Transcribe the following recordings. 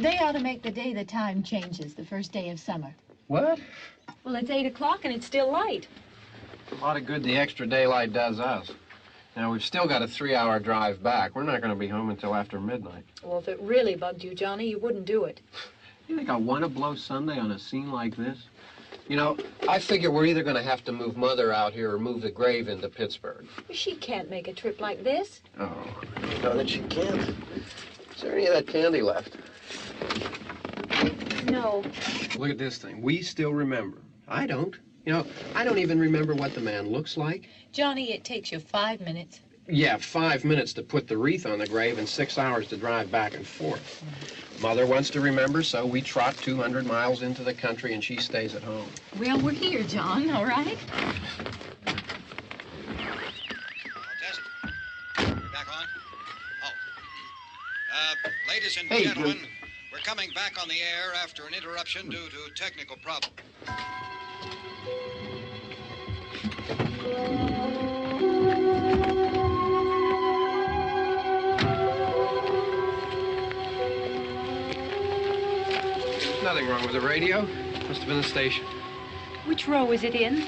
They ought to make the day the time changes, the first day of summer. What? Well, it's 8 o'clock and it's still light. A lot of good the extra daylight does us. Now, we've still got a 3-hour drive back. We're not going to be home until after midnight. Well, if it really bugged you, Johnny, you wouldn't do it. You think I want to blow Sunday on a scene like this? You know, I figure we're either going to have to move Mother out here or move the grave into Pittsburgh. She can't make a trip like this. Oh, you know that she can't. Is there any of that candy left? No. Look at this thing. We still remember. I don't. You know, I don't even remember what the man looks like. Johnny, it takes you 5 minutes. Yeah, 5 minutes to put the wreath on the grave and 6 hours to drive back and forth. Mother wants to remember, so we trot 200 miles into the country and she stays at home. Well, we're here, John, all right? Test. Back on? Oh. Ladies and Hey, gentlemen, we're coming back on the air after an interruption due to technical problem. There's nothing wrong with the radio. Must have been the station. Which row is it in?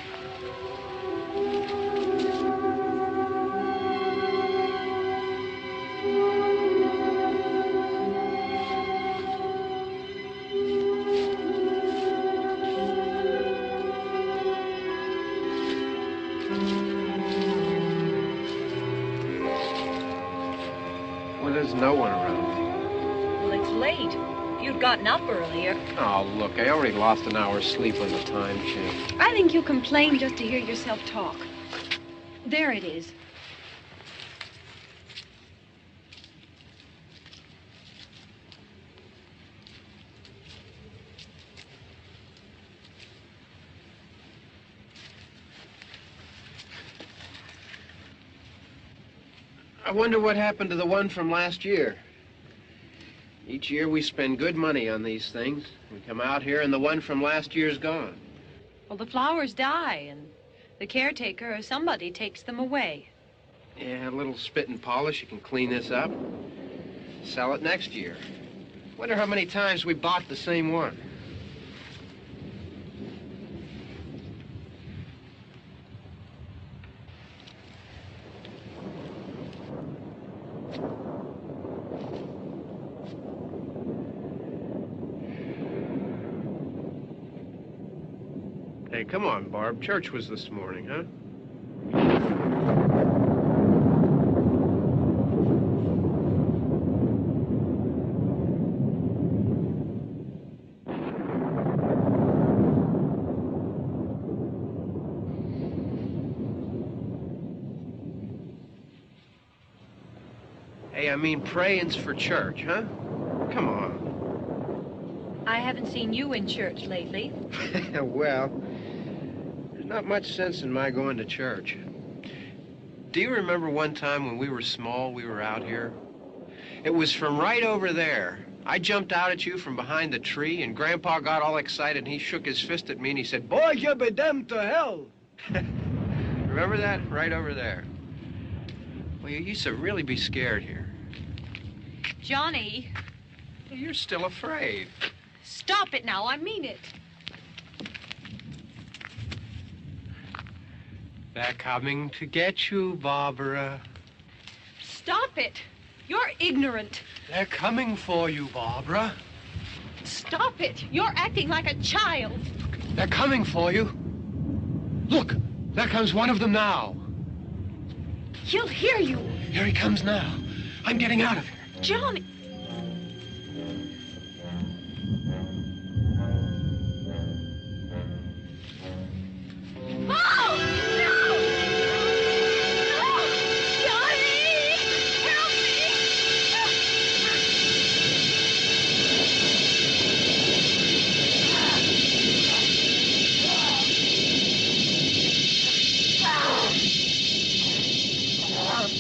Well, there's no one around. Well, it's late. If you'd gotten up earlier. Oh, look, I already lost an hour's sleep on the time change. I think you complain just to hear yourself talk. There it is. I wonder what happened to the one from last year. Each year we spend good money on these things. We come out here and the one from last year's gone. Well, the flowers die, and the caretaker or somebody takes them away. Yeah, a little spit and polish, you can clean this up. Sell it next year. Wonder how many times we bought the same one. Hey, come on, Barb. Church was this morning, huh? Hey, I mean, praying's for church, huh? Come on. I haven't seen you in church lately. Well, there's not much sense in my going to church. Do you remember one time when we were small, we were out here? It was from right over there. I jumped out at you from behind the tree, and Grandpa got all excited, and he shook his fist at me, and he said, "Boy, you'll be damned to hell." Remember that? Right over there. Well, you used to really be scared here. Johnny. You're still afraid. Stop it now. I mean it. They're coming to get you, Barbara. Stop it. You're ignorant. They're coming for you, Barbara. Stop it. You're acting like a child. They're coming for you. Look, there comes one of them now. He'll hear you. Here he comes now. I'm getting out of here. Johnny. Oh! No! No! Johnny! Help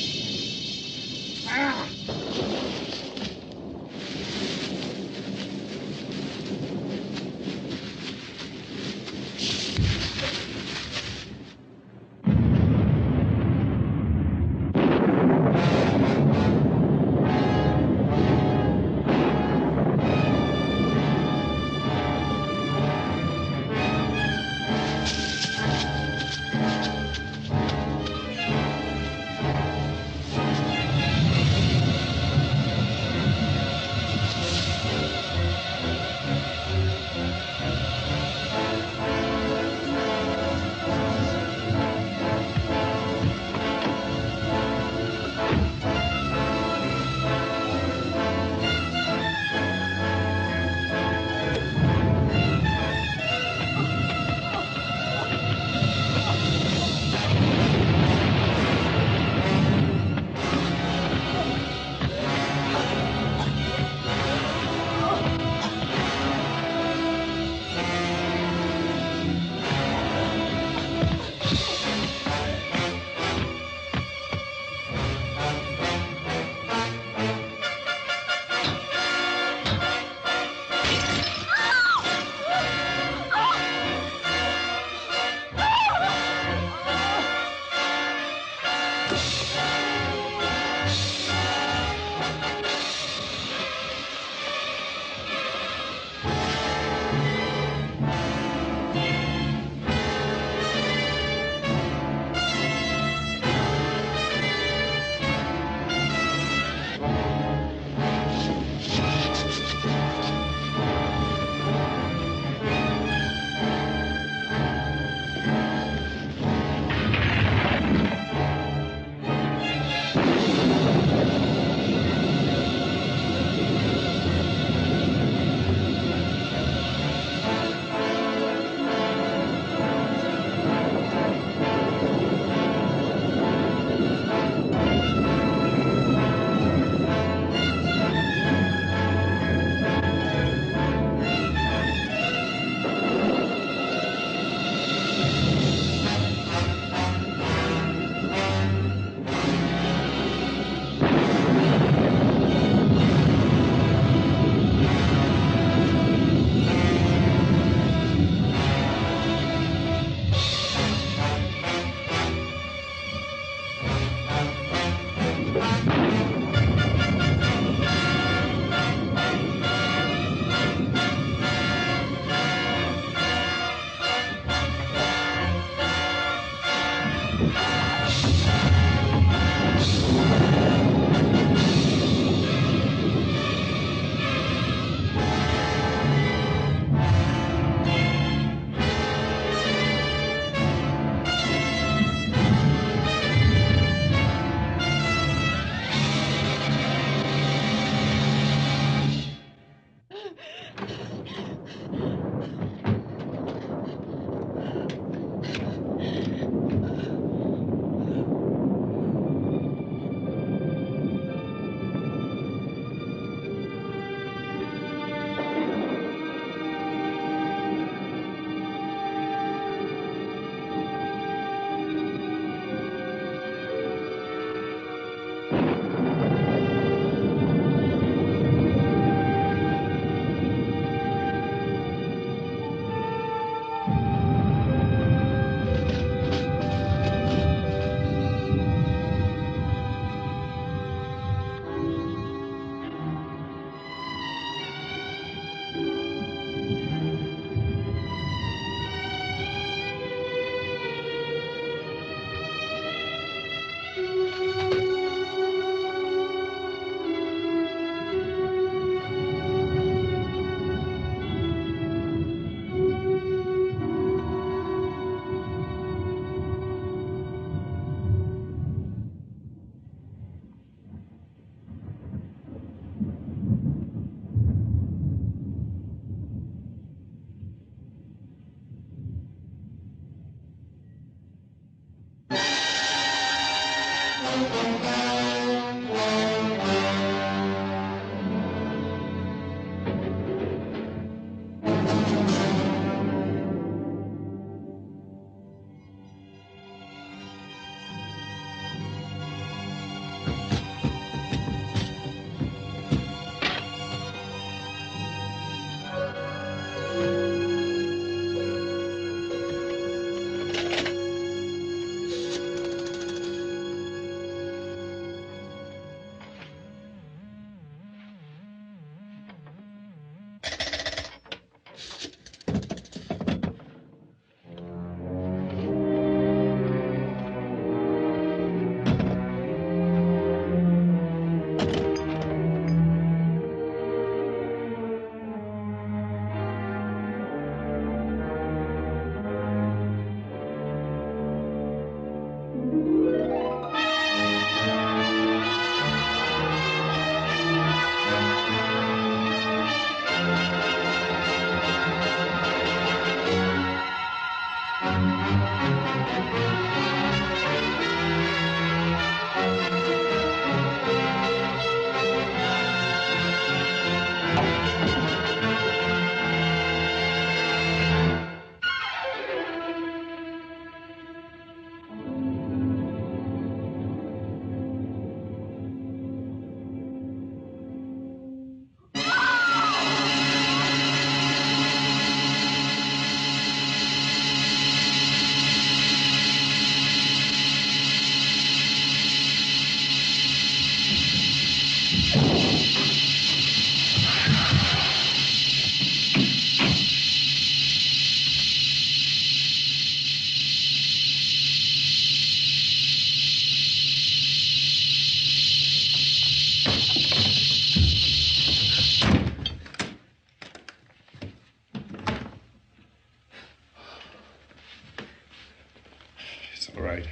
It's all right.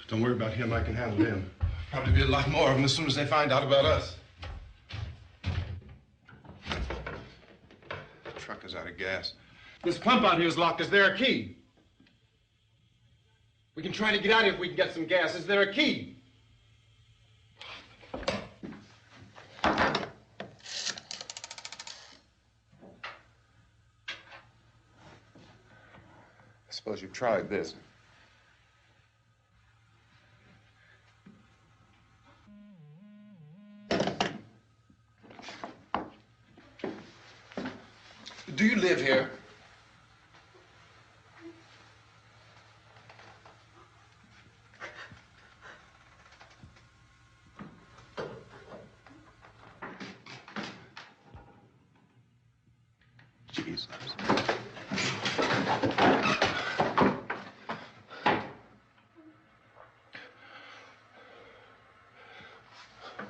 Don't worry about him. I can handle him. Probably be a lot more of them as soon as they find out about us. The truck is out of gas. This pump out here is locked. Is there a key? We can try to get out here if we can get some gas. Is there a key? I suppose you've tried this. Do you live here?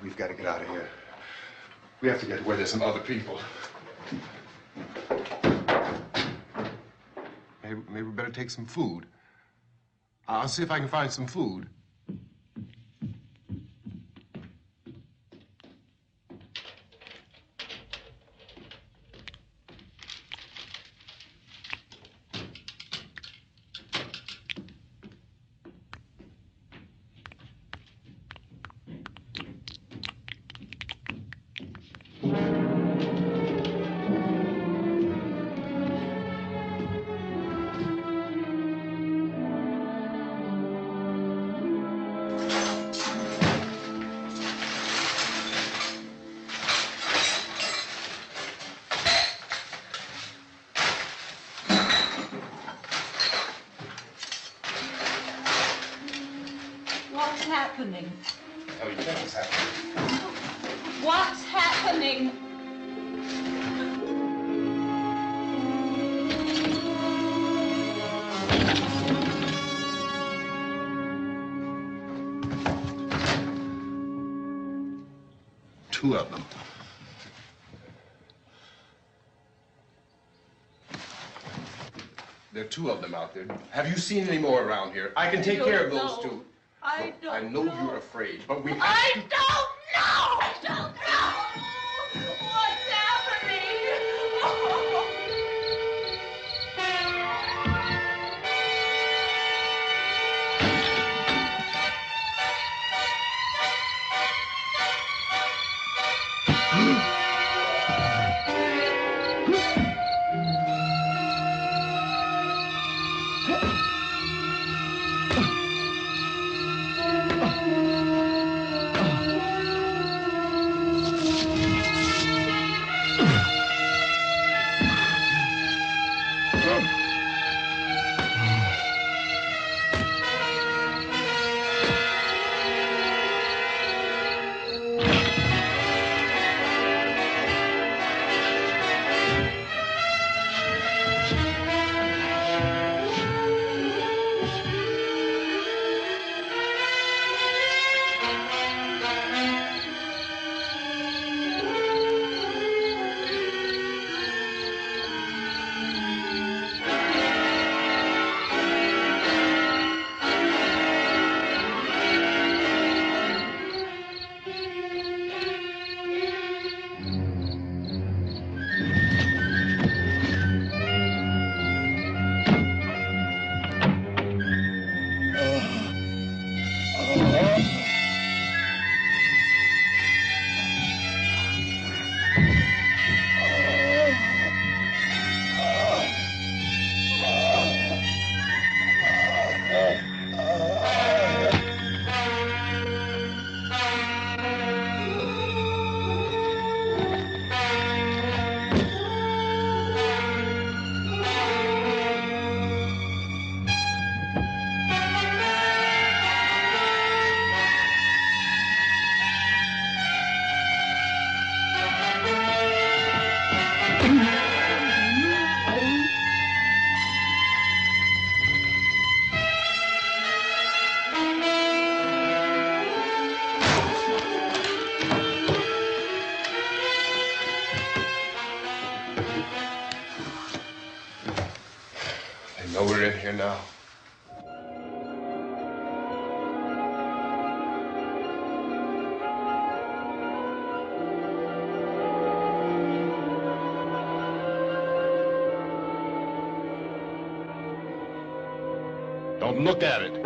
We've got to get out of here. We have to get where there's some other people. Maybe we better take some food. I'll see if I can find some food. What's happening? Oh, you know what's happening. What's happening? Two of them. There are two of them out there. Have you seen any more around here? I can take care of those two. I don't I know you're afraid, but we have I to... don't know! I don't know! What's happening? I know we're in here now. Don't look at it.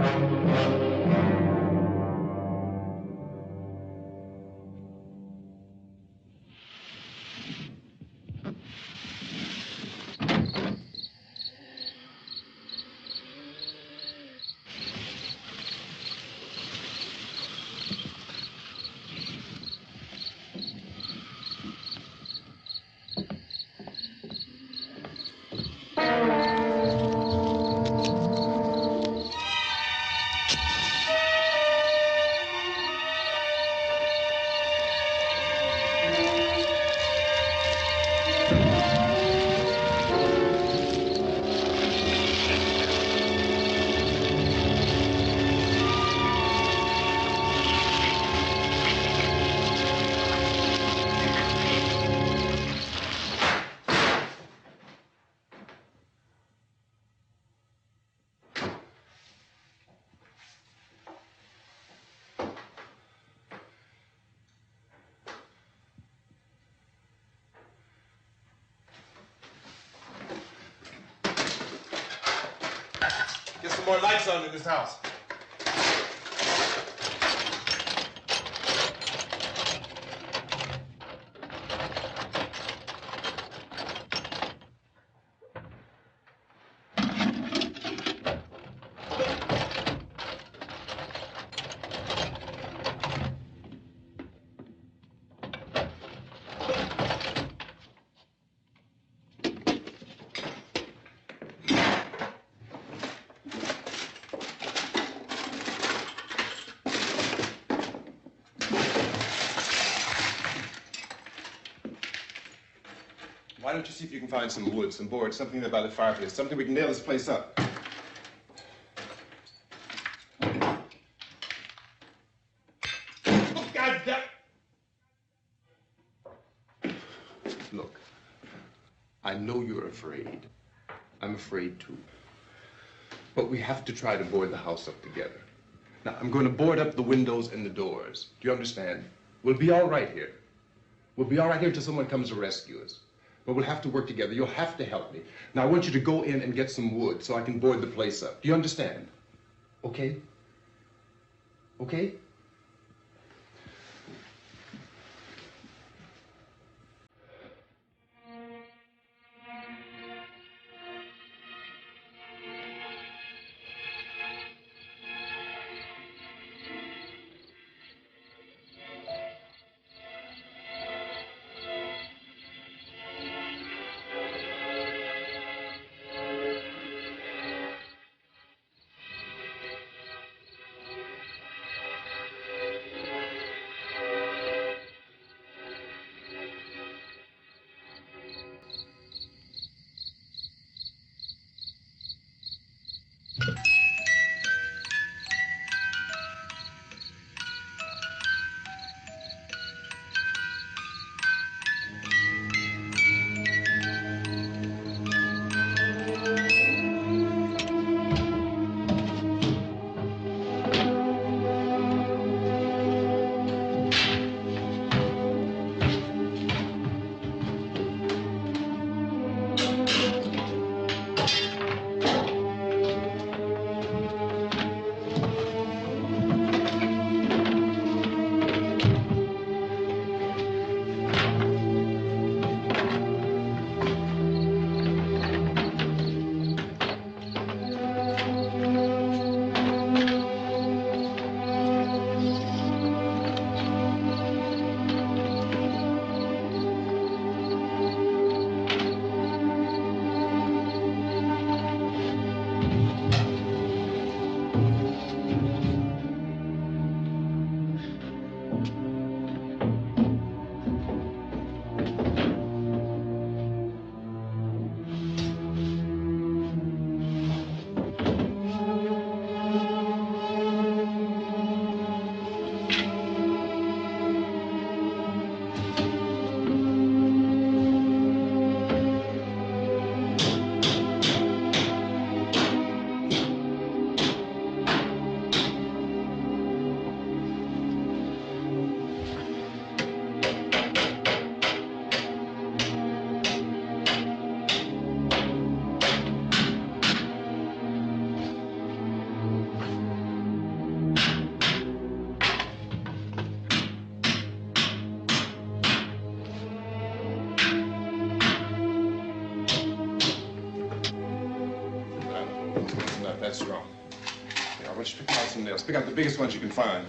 more lights on in this house. Why don't you see if you can find some wood, some boards, something there by the fireplace, something we can nail this place up. Oh, God damn it! Look, I know you're afraid. I'm afraid too. But we have to try to board the house up together. Now, I'm going to board up the windows and the doors. Do you understand? We'll be all right here. We'll be all right here until someone comes to rescue us. But we'll have to work together. You'll have to help me. Now, I want you to go in and get some wood so I can board the place up. Do you understand? Okay? Okay? That's strong. Yeah, I want you to pick out some nails. Pick out the biggest ones you can find.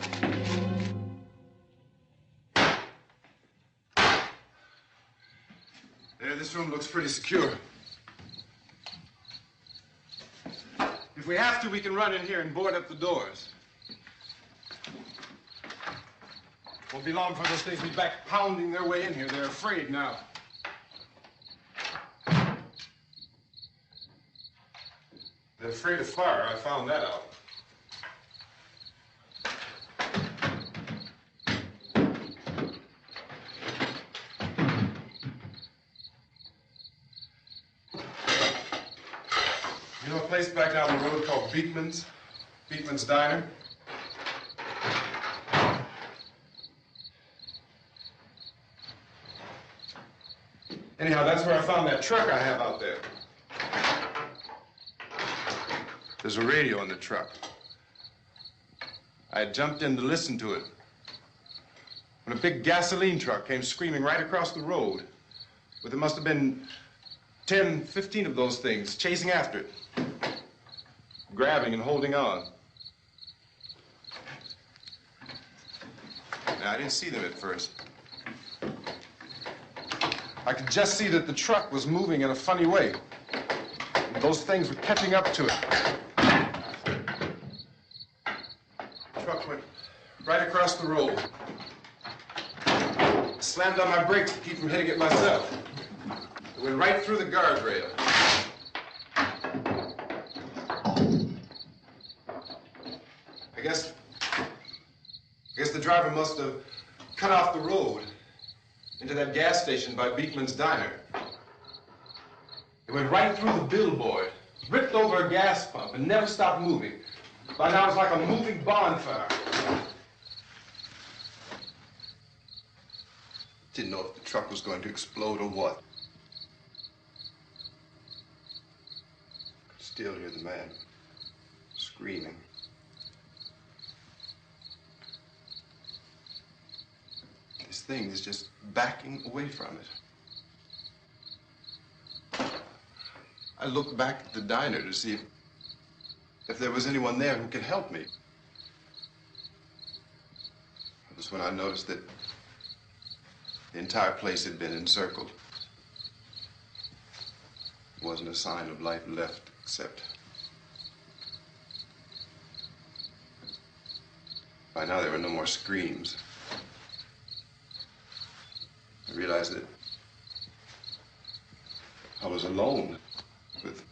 There, this room looks pretty secure. If we have to, we can run in here and board up the doors. Won't be long before those things be back pounding their way in here. They're afraid now. They're afraid of fire. I found that out. You know a place back down the road called Beekman's? Beekman's Diner? Anyhow, that's where I found that truck I have out there. The There's a radio in the truck. I had jumped in to listen to it when a big gasoline truck came screaming right across the road. But there must have been 10, 15 of those things chasing after it, grabbing and holding on. Now, I didn't see them at first. I could just see that the truck was moving in a funny way. Those things were catching up to it. The truck went right across the road. Slammed on my brakes to keep from hitting it myself. It went right through the guardrail. I guess the driver must have cut off the road into that gas station by Beekman's Diner. It went right through the billboard, ripped over a gas pump, and never stopped moving. By now, it's like a moving bonfire. Didn't know if the truck was going to explode or what. Could still hear the man screaming. This thing is just backing away from it. I looked back at the diner to see if there was anyone there who could help me. It was when I noticed that the entire place had been encircled. There wasn't a sign of life left except... By now there were no more screams. I realized that I was alone with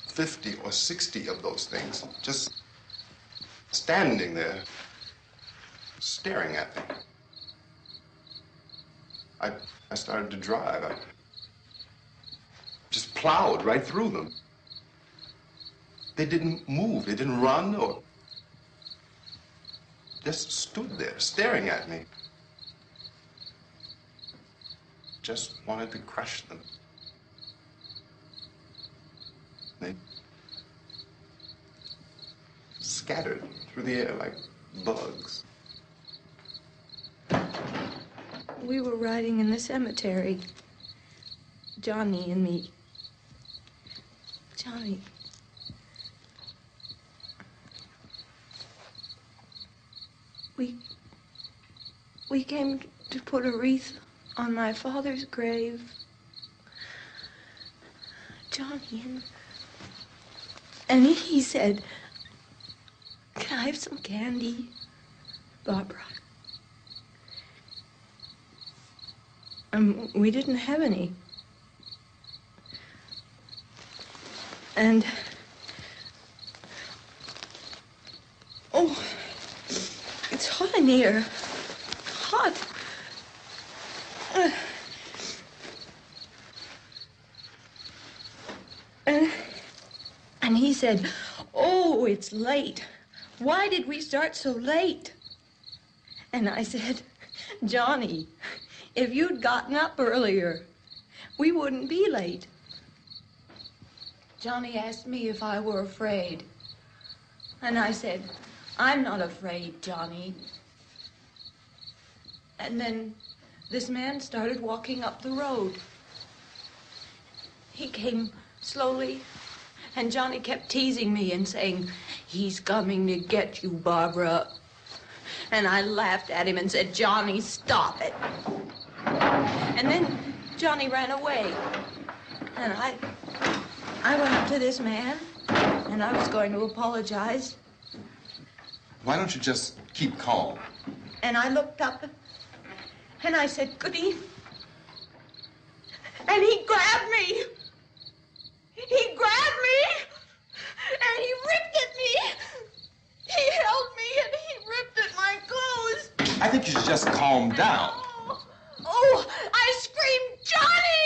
50 or 60 of those things, just standing there, staring at me. I started to drive. I just plowed right through them. They didn't move. They didn't run or just stood there staring at me. Just wanted to crush them. They scattered through the air like bugs. We were riding in the cemetery, Johnny and me. Johnny. We came to put a wreath on my father's grave. Johnny, and he said, "Can I have some candy, Barbara?" We didn't have any. And, oh, it's hot in here. Hot. And he said, "Oh, it's late. Why did we start so late?" And I said, "Johnny, if you'd gotten up earlier, we wouldn't be late." Johnny asked me if I were afraid. And I said, "I'm not afraid, Johnny." And then this man started walking up the road. He came slowly, and Johnny kept teasing me and saying, "He's coming to get you, Barbara." And I laughed at him and said, "Johnny, stop it." And then Johnny ran away. And I went up to this man, and I was going to apologize. Why don't you just keep calm? And I looked up, and I said, "Goody." And he grabbed me. He grabbed me, and he ripped at me. He held me, and he ripped at my clothes. I think you should just calm down. Oh, I screamed, "Johnny!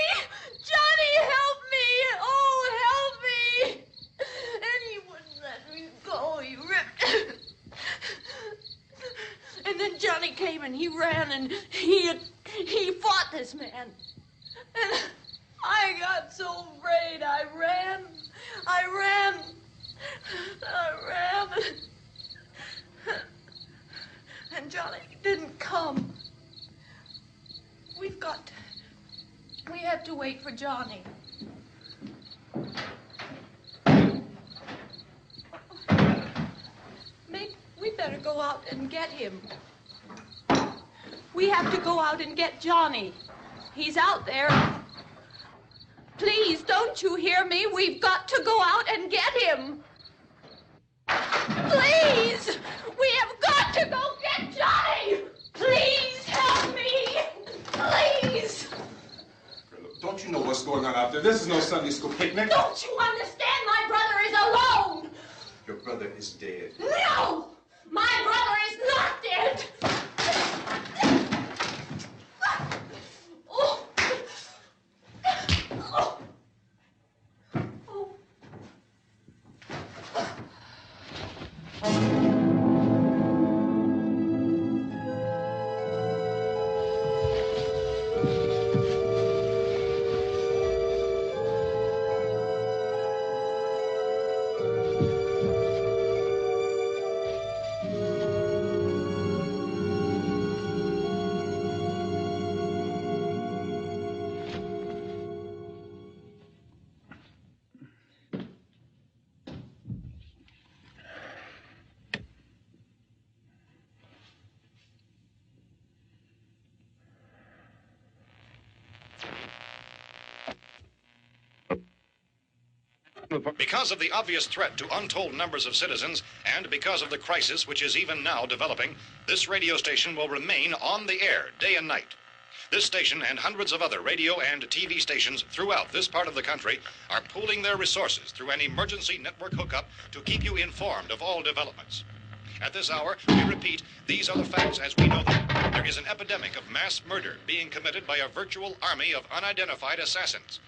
Johnny, help me! Oh, help me!" And he wouldn't let me go. He ripped. And then Johnny came and he ran and he fought this man. And I got so afraid. I ran. I ran. And Johnny didn't come. We have to wait for Johnny. Maybe we better go out and get him. We have to go out and get Johnny. He's out there. Please, don't you hear me? We've got to go out and get him. Please! We have got to go get Johnny! Please help me! Please! Don't you know what's going on out there? This is no Sunday school picnic. Don't you understand? My brother is alone! Your brother is dead. No! My brother is not dead! Oh. Oh. Because of the obvious threat to untold numbers of citizens, and because of the crisis which is even now developing, this radio station will remain on the air day and night. This station and hundreds of other radio and TV stations throughout this part of the country are pooling their resources through an emergency network hookup to keep you informed of all developments. At this hour, we repeat, these are the facts as we know them. There is an epidemic of mass murder being committed by a virtual army of unidentified assassins.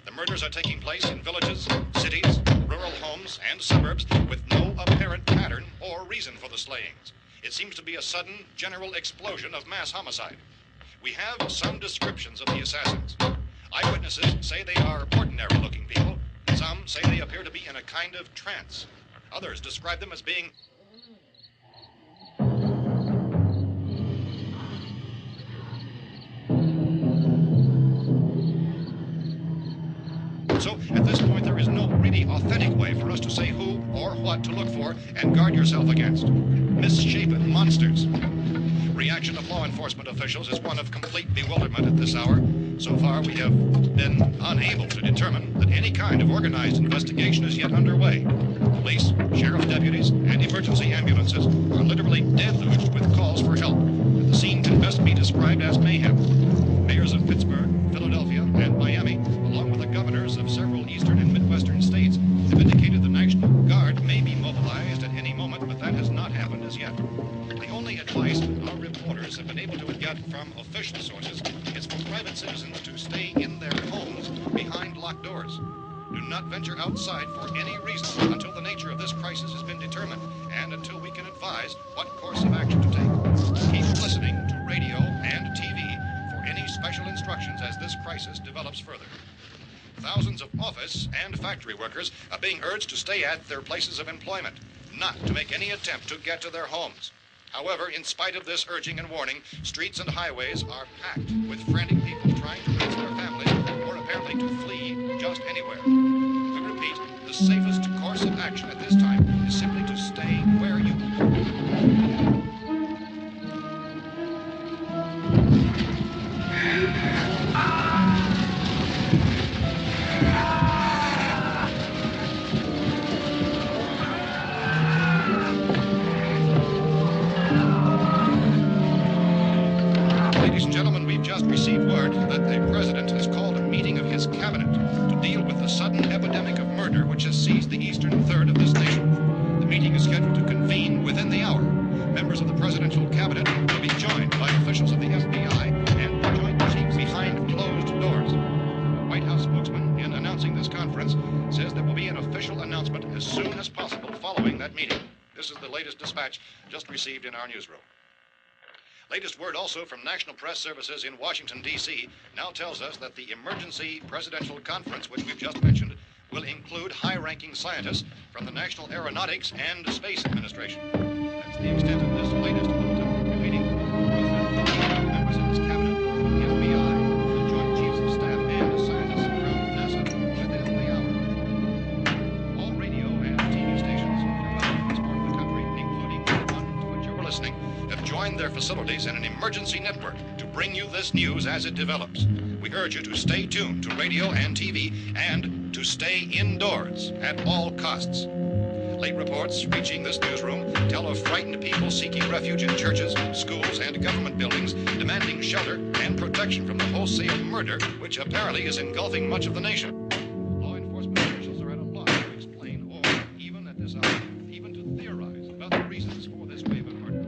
The murders are taking place in villages, cities, rural homes, and suburbs with no apparent pattern or reason for the slayings. It seems to be a sudden, general explosion of mass homicide. We have some descriptions of the assassins. Eyewitnesses say they are ordinary-looking people. Some say they appear to be in a kind of trance. Others describe them as being So, at this point, there is no really authentic way for us to say who or what to look for and guard yourself against. Misshapen monsters. Reaction of law enforcement officials is one of complete bewilderment at this hour. So far, we have been unable to determine that any kind of organized investigation is yet underway. Police, sheriff's deputies, and emergency ambulances are literally deluged with calls for help. The scene can best be described as mayhem. Mayors of Pittsburgh, Philadelphia, and Miami, along with the governors of several eastern and midwestern states, have indicated the National Guard may be mobilized at any moment, but that has not happened as yet. The only advice our reporters have been able to get from official sources is for private citizens to stay in their homes behind locked doors. Do not venture outside for any reason until the nature of this crisis has been determined and until we can advise what course of action to take. Keep listening to radio and TV for any special instructions as this crisis develops further. Thousands of office and factory workers are being urged to stay at their places of employment, not to make any attempt to get to their homes. However, in spite of this urging and warning, streets and highways are packed with frantic people trying to raise their families or apparently to flee just anywhere. We repeat, the safest course of action at this time is simply to stay where you Ladies and gentlemen, we've just received word that the president has called a meeting of his cabinet to deal with the sudden epidemic of murder which has seized the eastern third of this nation. The meeting is scheduled to convene within the hour. Members of the presidential cabinet will be joined by officials of the FBI and joint chiefs behind closed doors. The White House spokesman, in announcing this conference, says there will be an official announcement as soon as possible following that meeting. This is the latest dispatch just received in our newsroom. Latest word also from National Press Services in Washington, D.C. now tells us that the emergency presidential conference, which we've just mentioned, will include high-ranking scientists from the National Aeronautics and Space Administration. That's the extent of this latest bulletin, repeating members of his cabinet, the FBI, the Joint Chiefs of Staff, and scientists from NASA within the hour. All radio and TV stations throughout this part of the country, including the one to which you're listening, have joined their facilities in an emergency network to bring you this news as it develops. We urge you to stay tuned to radio and TV and to stay indoors at all costs. Late reports reaching this newsroom tell of frightened people seeking refuge in churches, schools, and government buildings, demanding shelter and protection from the wholesale murder which apparently is engulfing much of the nation. Law enforcement officials are at a loss to explain or, even at this hour, even to theorize about the reasons for this wave of murder.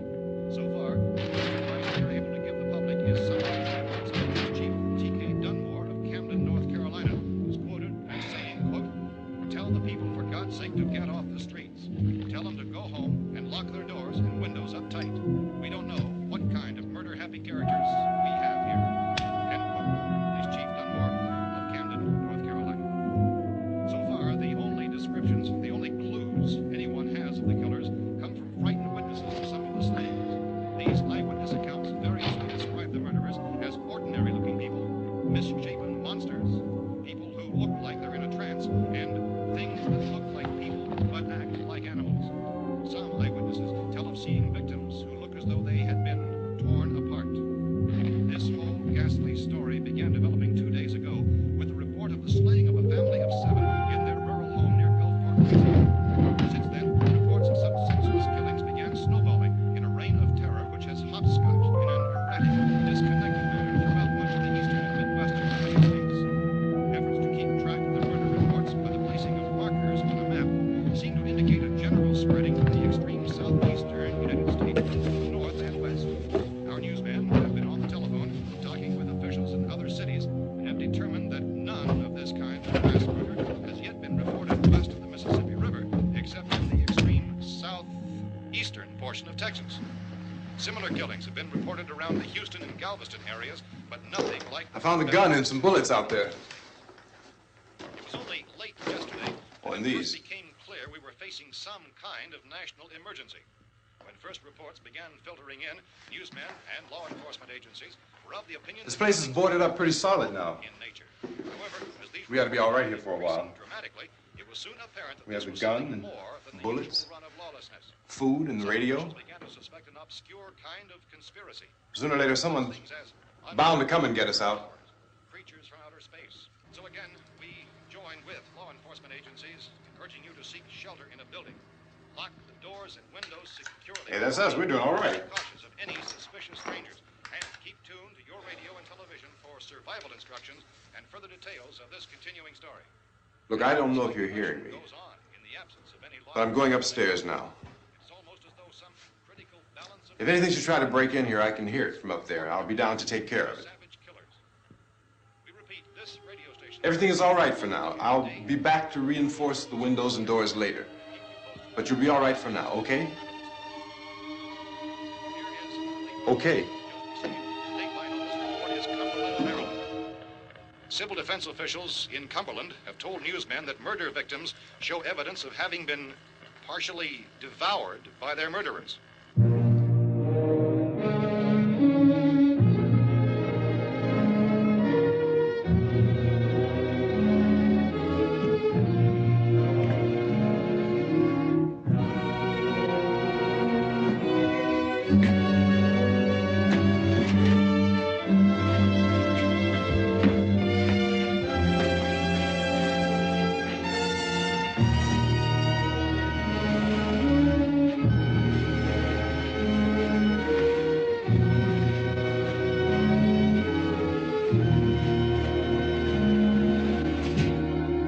So far, the advice they're able to give the public is something. Chief T.K. Dunmore of Camden, North Carolina, was quoted as saying, quote, "Tell the people, for God's sake, to get off the streets. Tell them to go home and lock their doors and windows up tight. We don't know what kind of murder-happy characters we have here." End quote. Is Chief Dunmore of Camden, North Carolina. So far, the only descriptions, the only clues anyone has of the killers come from frightened witnesses of some of the slayings. These eyewitness accounts variously describe the murderers as ordinary-looking people, misshapen monsters, people who look like they're in a trance, and things that look like people but act like animals. Some eyewitnesses tell of seeing victims who look as though they had been torn apart. This whole ghastly story began developing 2 days ago with the report of the slaying of a family of 7 in their rural home near Gulfport, Louisiana. Since then, reports of such senseless killings began snowballing in a reign of terror which has hopscotched in an erratic, disconnected manner throughout much of the eastern and midwestern United States. Efforts to keep track of the murder reports by the placing of markers on a map seem to indicate a general spreading from the extreme southeastern United States to the north and west. Our newsmen have been on the telephone talking with officials in other cities and have determined that none of this kind of mass murder has yet been reported west of the Mississippi River, except in the extreme southeastern portion of Texas. Similar killings have been reported around the Houston and Galveston areas, but nothing like... I found a gun and some bullets out there. It was only late yesterday Oh, and that it these. first became clear we were facing some kind of national emergency. When first reports began filtering in, newsmen and law enforcement agencies were of the opinion This that place is things boarded were up pretty solid now. in nature. However, as these We ought to be all right here for a while. dramatically, it was soon apparent that We have this the was gun something and more than the bullets, usual run of lawlessness. food and the Some radio. officials began to suspect an obscure kind of conspiracy. Sooner or later, someone's Things as bound to come and get us out. creatures from outer space. So again, we join with law enforcement agencies, urging you to seek shelter in a building. Lock the doors and windows securely. Hey, that's us. We're doing all right. Be cautious of any suspicious strangers, and keep tuned to your radio and television for survival instructions and further details of this continuing story. Look, I don't know if you're hearing me, Goes on in the absence of any law. but I'm going upstairs now. It's almost as though some critical balance of If anything should try to break in here, I can hear it from up there. I'll be down to take care of it. savage killers. We repeat, this radio station. Everything is all right for now. I'll be back to reinforce the windows and doors later. But you'll be all right for now, okay? Okay. Civil defense officials in Cumberland have told newsmen that murder victims show evidence of having been partially devoured by their murderers.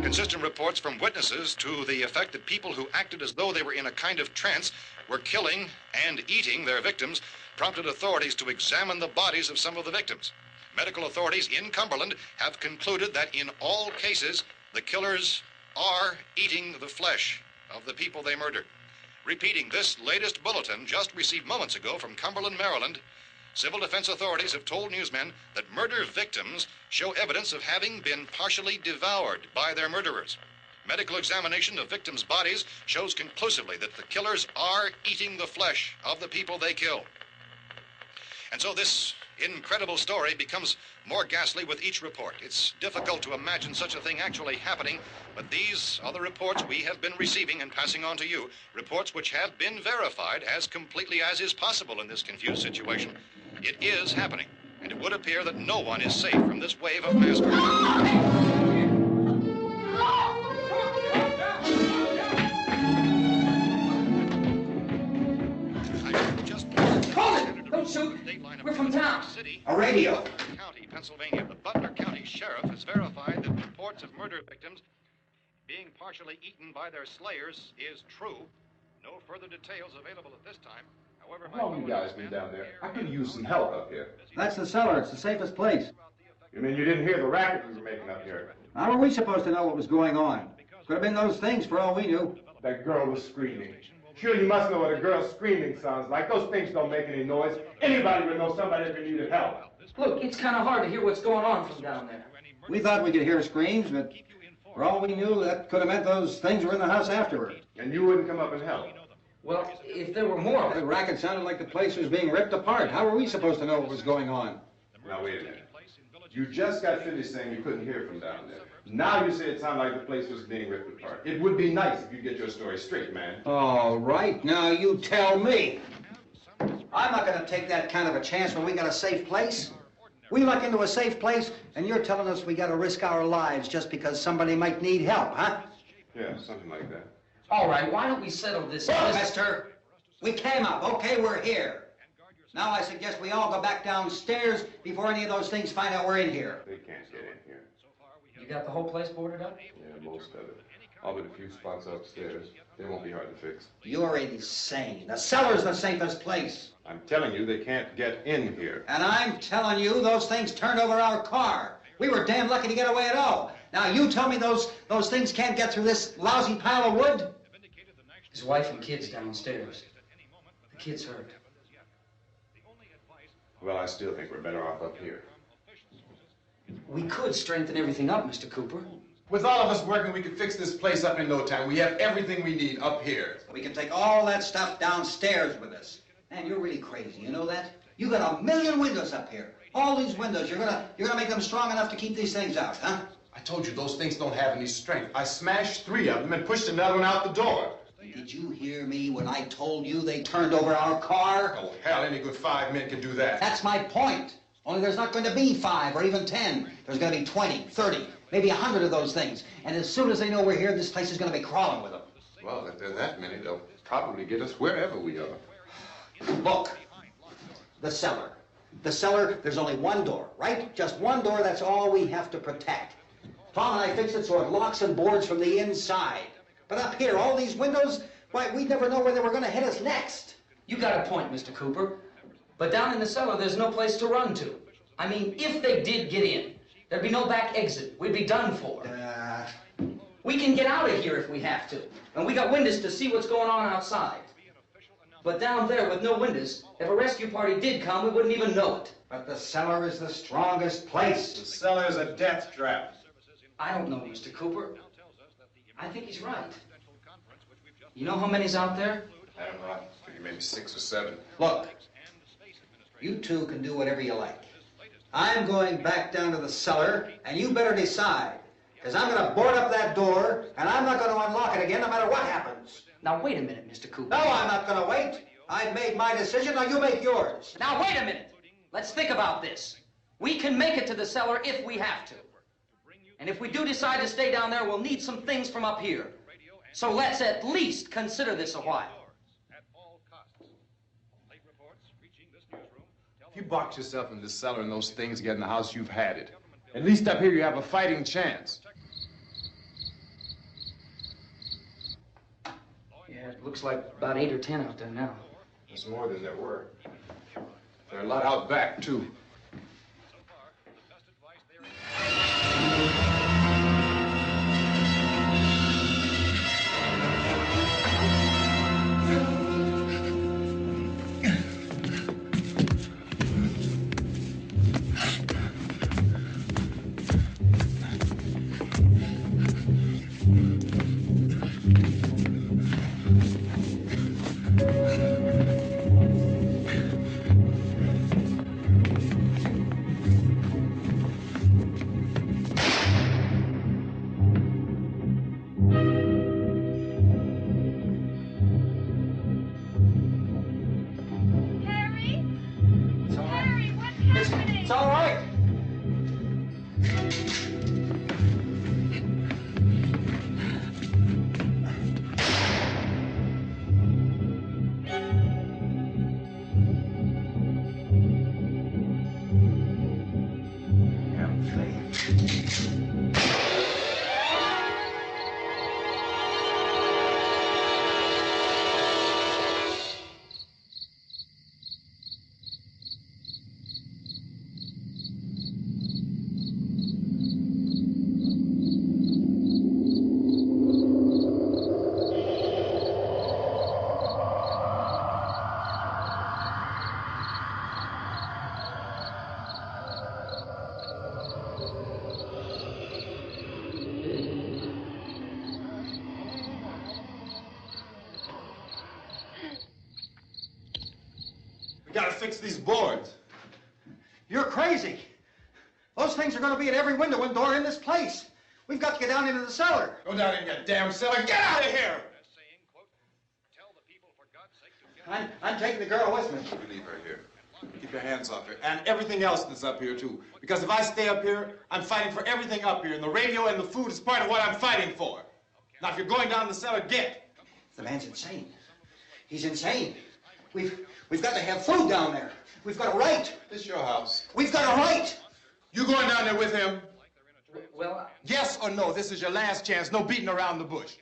Consistent reports from witnesses to the effect that people who acted as though they were in a kind of trance were killing and eating their victims prompted authorities to examine the bodies of some of the victims. Medical authorities in Cumberland have concluded that in all cases, the killers are eating the flesh of the people they murdered. Repeating this latest bulletin just received moments ago from Cumberland, Maryland, civil defense authorities have told newsmen that murder victims show evidence of having been partially devoured by their murderers. Medical examination of victims' bodies shows conclusively that the killers are eating the flesh of the people they kill. And so this incredible story becomes more ghastly with each report. It's difficult to imagine such a thing actually happening, but these are the reports we have been receiving and passing on to you, reports which have been verified as completely as is possible in this confused situation. It is happening, and it would appear that no one is safe from this wave of mass murder. Don't shoot. We're from town. A radio. County, Pennsylvania. The Butler County Sheriff has verified that reports of murder victims being partially eaten by their slayers is true. No further details available at this time. However, How long you guys been down there? I could use some help up here. That's the cellar. It's the safest place. You mean you didn't hear the racket we were making up here? How were we supposed to know what was going on? Could have been those things for all we knew. That girl was screaming. Sure, you must know what a girl screaming sounds like. Those things don't make any noise. Anybody would know somebody ever needed help. Look, it's kind of hard to hear what's going on from down there. We thought we could hear screams, but for all we knew, that could have meant those things were in the house afterward. And you wouldn't come up and help? Well, if there were more... The racket sounded like the place was being ripped apart. How were we supposed to know what was going on? Now, wait a minute. You just got finished saying you couldn't hear from down there. Now you say it sounded like the place was being ripped apart. It would be nice if you get your story straight, man. All right, now you tell me. I'm not going to take that kind of a chance when we got a safe place. We luck into a safe place, and you're telling us we got to risk our lives just because somebody might need help, huh? Yeah, something like that. All right, why don't we settle this? Well, mister, we came up. Okay, we're here. Now I suggest we all go back downstairs before any of those things find out we're in here. They can't get in here. You got the whole place boarded up? Yeah, most of it. All but a few spots upstairs. They won't be hard to fix. You're insane. The cellar's the safest place. I'm telling you, they can't get in here. And I'm telling you, those things turned over our car. We were damn lucky to get away at all. Now you tell me those things can't get through this lousy pile of wood? His wife and kids downstairs. The kid's hurt. Well, I still think we're better off up here. We could strengthen everything up, Mr. Cooper. With all of us working, we could fix this place up in no time. We have everything we need up here. We can take all that stuff downstairs with us. Man, you're really crazy, you know that? You got 1 million windows up here. All these windows, you're gonna make them strong enough to keep these things out, huh? I told you those things don't have any strength. I smashed 3 of them and pushed another one out the door. Did you hear me when I told you they turned over our car? Oh, hell, any good 5 men can do that. That's my point. Only there's not going to be 5 or even 10. There's going to be 20, 30, maybe 100 of those things. And as soon as they know we're here, this place is going to be crawling with them. Well, if there are that many, they'll probably get us wherever we are. Look, the cellar. The cellar, there's only one door, right? Just one door, that's all we have to protect. Tom and I fixed it so it locks and boards from the inside. But up here, all these windows, why, we'd never know where they were going to hit us next. You got a point, Mr. Cooper. But down in the cellar, there's no place to run to. I mean, if they did get in, there'd be no back exit. We'd be done for. We can get out of here if we have to. And we got windows to see what's going on outside. But down there with no windows, if a rescue party did come, we wouldn't even know it. But the cellar is the strongest place. The cellar is a death trap. I don't know, Mr. Cooper. I think he's right. You know how many's out there? I don't know. I figure maybe 6 or 7. Look, you two can do whatever you like. I'm going back down to the cellar, and you better decide. Because I'm going to board up that door, and I'm not going to unlock it again no matter what happens. Now, wait a minute, Mr. Cooper. No, I'm not going to wait. I've made my decision, now you make yours. Now, wait a minute. Let's think about this. We can make it to the cellar if we have to. And if we do decide to stay down there, we'll need some things from up here. So let's at least consider this a while. If you box yourself in the cellar and those things get in the house, you've had it. At least up here you have a fighting chance. Yeah, it looks like about 8 or 10 out there now. There's more than there were. There are a lot out back, too. We gotta fix these boards. You're crazy. Those things are going to be at every window and door in this place. We've got to get down into the cellar. Go down in that damn cellar. Get out of here! I'm taking the girl with me. You leave her here. Keep your hands off her. And everything else that's up here, too. Because if I stay up here, I'm fighting for everything up here. And the radio and the food is part of what I'm fighting for. Now, if you're going down the cellar, get. The man's insane. He's insane. We've got to have food down there. We've got a right. This is your house. We've got a right. You going down there with him? Well, yes or no? This is your last chance. No beating around the bush.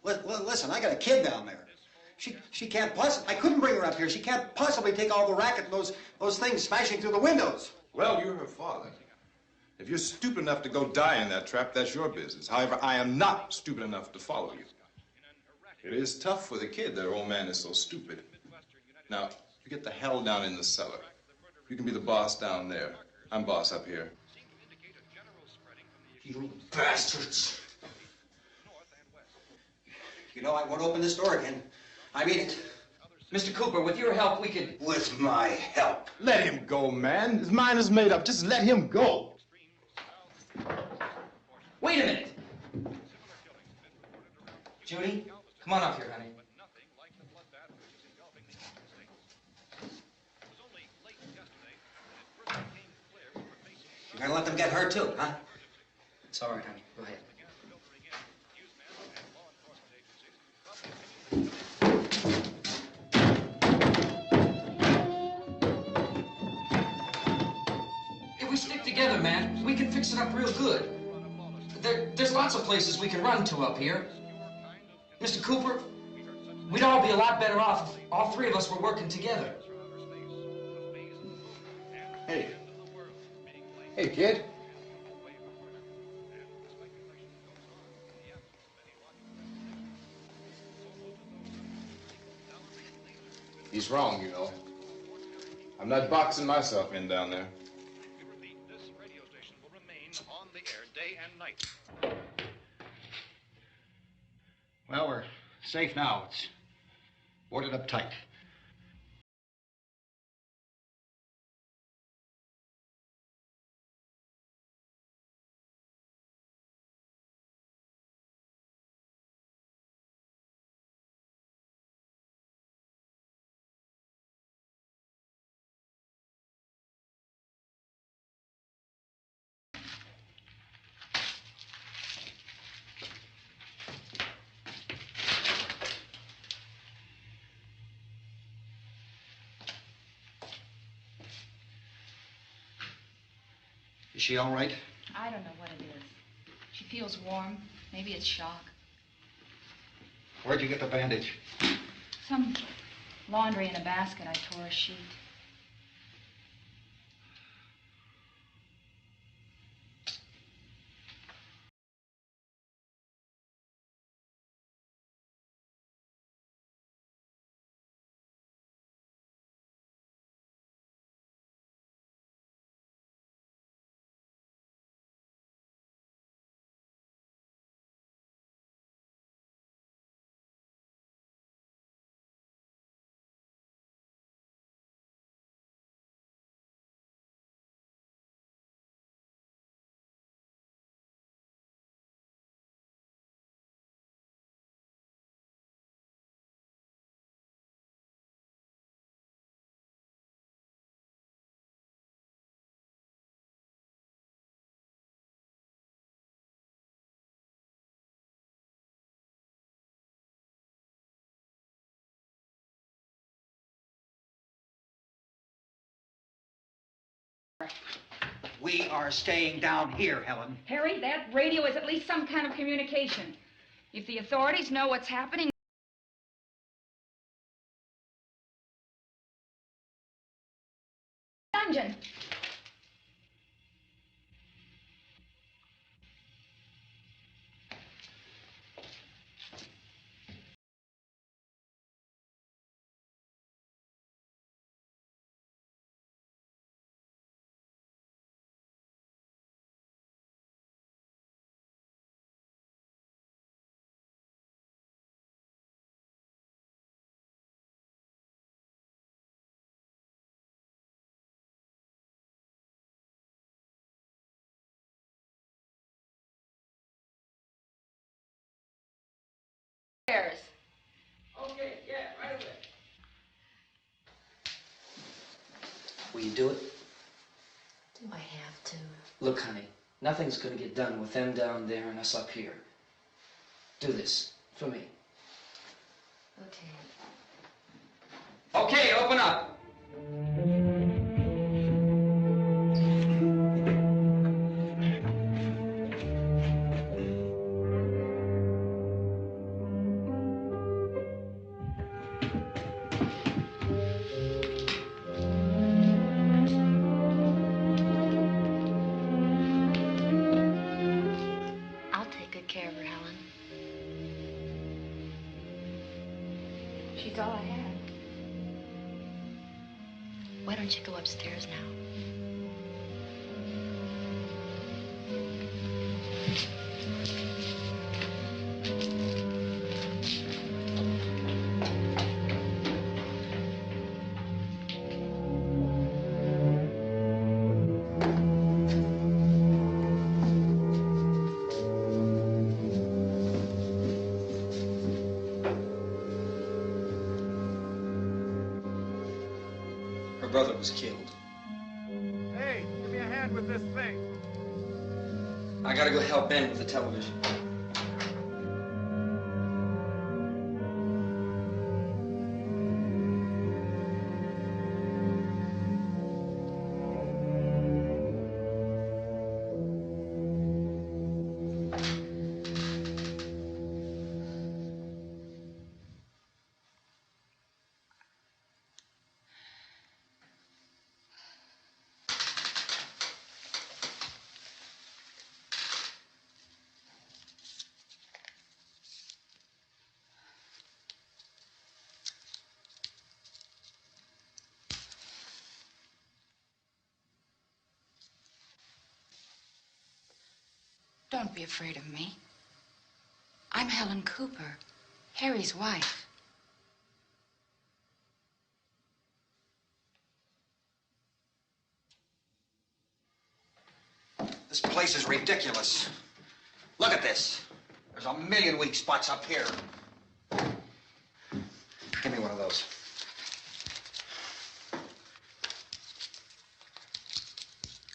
Listen, I got a kid down there. She can't possibly. I couldn't bring her up here. She can't possibly take all the racket and those things smashing through the windows. Well, you're her father. If you're stupid enough to go die in that trap, that's your business. However, I am not stupid enough to follow you. It is tough for the kid that her old man is so stupid. Now, you get the hell down in the cellar. You can be the boss down there. I'm boss up here. You bastards. You know, I won't open this door again. I mean it. Mr. Cooper, with your help, we could... With my help. Let him go, man. His mind is made up. Just let him go. Wait a minute. Judy, come on up here, honey. You're gonna let them get hurt too, huh? It's all right, honey. Go ahead. If we stick together, man, we can fix it up real good. There's lots of places we can run to up here. Mr. Cooper, we'd all be a lot better off if all three of us were working together. Hey. Hey, kid. He's wrong, you know. I'm not boxing myself in down there. This radio station will remain on the air day and night. Well, we're safe now. It's boarded up tight. Is she all right? I don't know what it is. She feels warm. Maybe it's shock. Where'd you get the bandage? Some laundry in a basket. I tore a sheet. We are staying down here, Helen. Harry, that radio is at least some kind of communication. If the authorities know what's happening... Dungeon. upstairs. Okay, yeah, right away. Will you do it? Do I have to? Look, honey, nothing's gonna get done with them down there and us up here. Do this for me. Okay. Okay, open up. I'll take good care of her, Helen. She's all I have. Why don't you go upstairs now? Her brother was killed. Hey, give me a hand with this thing. I gotta go help Ben with the television. Don't be afraid of me. I'm Helen Cooper, Harry's wife. This place is ridiculous. Look at this. There's a million weak spots up here. Give me one of those.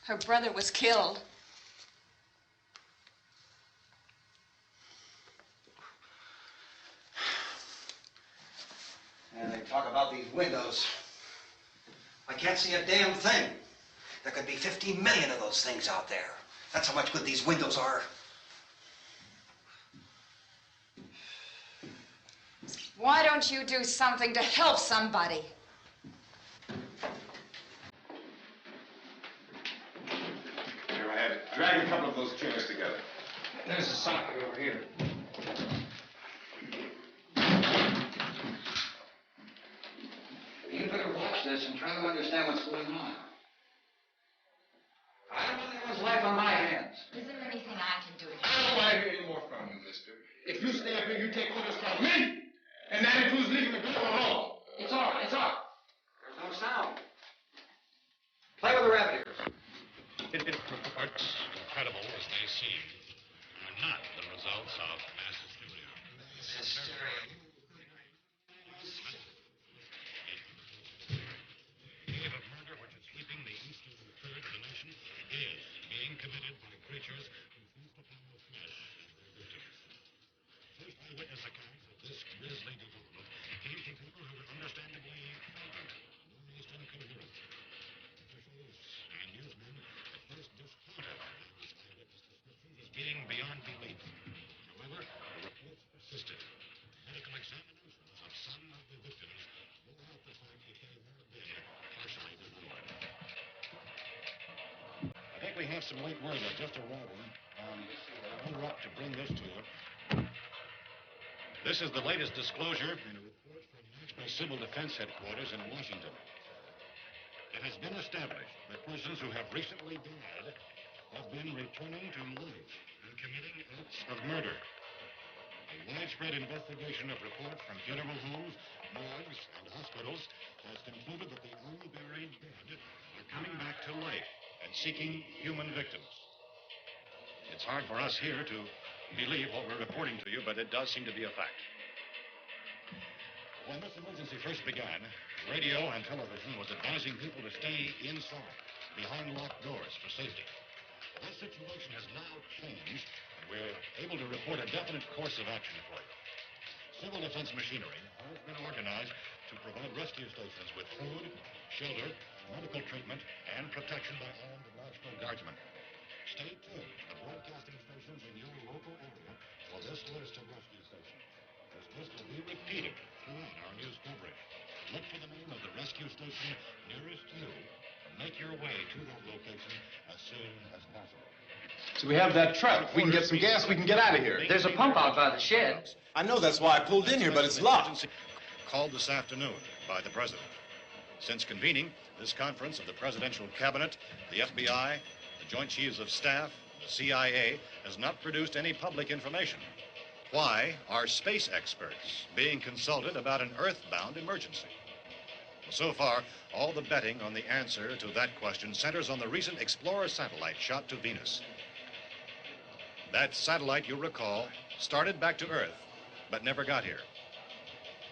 Her brother was killed. And they talk about these windows. I can't see a damn thing. There could be 15 million of those things out there. That's how much good these windows are. Why don't you do something to help somebody? Here, I have it. Drag a couple of those chairs together. There's a socket over here. You better watch this and try to understand what's going on. I don't want anyone's life on my hands. Is there anything I can do to I don't want to hear any more from you, mister. If you stay up here, you take orders from me. And that includes leaving the building alone. It's all right, it's all right. There's no sound. Play with the rabbit ears. Reports, incredible as they seem, are not the results of mass hysteria. Of a murder which is sweeping the eastern third of the nation is being committed by creatures who feast upon the flesh of their victims. First eyewitness accounts of this grisly development came from people who were understandably frightened, almost incoherent. Officials and newsmen at first discounted these eyewitness descriptions as being beyond belief. However, the reports persisted. Medical examinations of some of the victims bore out the fact that they were being partially devoured. I think we have some late word that just arriving. Order up to bring this to you. This is the latest disclosure in a report from the National Civil Defense Headquarters in Washington. It has been established that persons who have recently died have been returning to life and committing acts of murder. A widespread investigation of reports from funeral homes, morgues, and hospitals has concluded that the unburied dead are coming back to life and seeking human victims. It's hard for us here to believe what we're reporting to you, but it does seem to be a fact. When this emergency first began, radio and television was advising people to stay inside, behind locked doors for safety. This situation has now changed, and we're able to report a definite course of action for you. Civil defense machinery has been organized to provide rescue stations with food, shelter, medical treatment, and protection by armed National Guardsmen. Stay tuned to the broadcasting stations in your local area for this list of rescue stations. This list will be repeated throughout our news coverage. Look for the name of the rescue station nearest you and make your way to that location as soon as possible. So we have that truck. If we can get some gas, we can get out of here. There's a pump out by the shed. I know, that's why I pulled in here, but it's locked. Called this afternoon by the President. Since convening this conference of the Presidential Cabinet, the FBI, the Joint Chiefs of Staff, the CIA, has not produced any public information. Why are space experts being consulted about an Earthbound emergency? So far, all the betting on the answer to that question centers on the recent Explorer satellite shot to Venus. That satellite, you'll recall, started back to Earth, but never got here.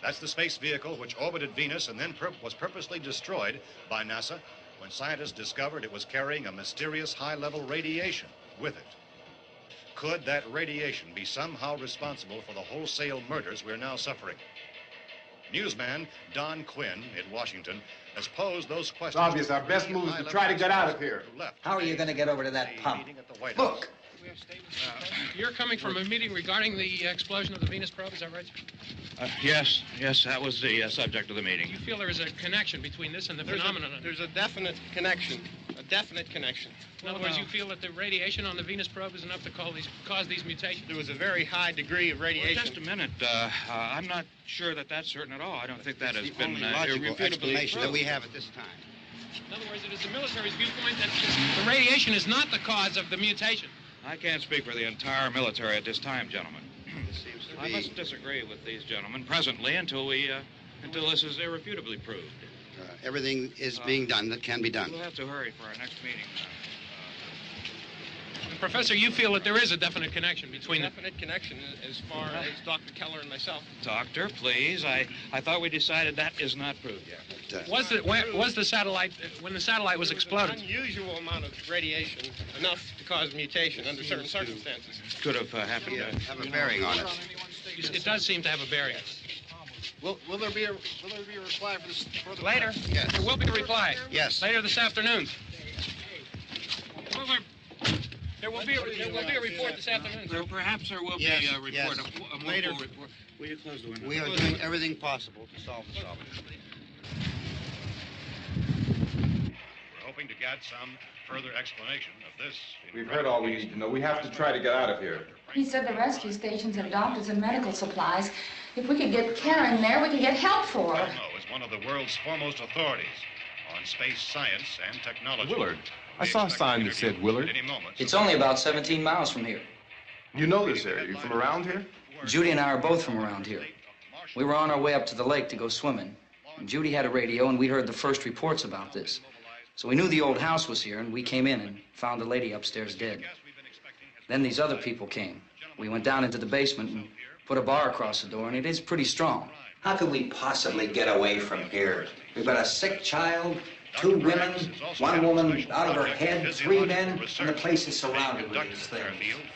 That's the space vehicle which orbited Venus and then was purposely destroyed by NASA when scientists discovered it was carrying a mysterious high-level radiation with it. Could that radiation be somehow responsible for the wholesale murders we're now suffering? Newsman Don Quinn in Washington has posed those questions. It's obvious our best move is to try to get out of here. How are you going to get over to that pump? Look! You're coming from a meeting regarding the explosion of the Venus probe, is that right? Yes, that was the subject of the meeting. You feel there is a connection between this and the phenomenon? There's a definite connection. In other words, you feel that the radiation on the Venus probe is enough to cause these mutations? There was a very high degree of radiation. Well, just a minute. I'm not sure that that's certain at all. I don't think that has been logical explanation that we proved. have at this time. In other words, it is the military's viewpoint that the radiation is not the cause of the mutation. I can't speak for the entire military at this time, gentlemen. I must disagree with these gentlemen presently until this is irrefutably proved. Everything is being done that can be done. We'll have to hurry for our next meeting. Professor, you feel that there is a definite connection between them? Definite connection as far as Dr. Keller and myself. Doctor, please. I thought we decided that is not proved yet. Was the satellite, when the satellite was exploded? An unusual amount of radiation, enough to cause mutation under certain circumstances. Could have happened. Have a bearing on it. It does seem to have a bearing. Will there be a reply for this further? Later? Yes. There will be a reply. Yes. Later this afternoon. There will be a report this afternoon. Perhaps there will be a report. Yes. A Later. report. Will you close the window? We are doing everything possible to solve the problem. We're hoping to get some further explanation of this. We've heard all we need to know. We have to try to get out of here. He said the rescue stations have doctors and medical supplies. If we could get Kara in there, we could get help for her. Cosmo is one of the world's foremost authorities on space science and technology. Willard. I saw a sign that said Willard. It's only about 17 miles from here. You know this area. You from around here? Judy and I are both from around here. We were on our way up to the lake to go swimming. And Judy had a radio, and we heard the first reports about this. So we knew the old house was here, and we came in and found the lady upstairs dead. Then these other people came. We went down into the basement and put a bar across the door, and it is pretty strong. How could we possibly get away from here? We've got a sick child, 2 women, 1 woman out of her head, 3 men, and the place is surrounded with these things.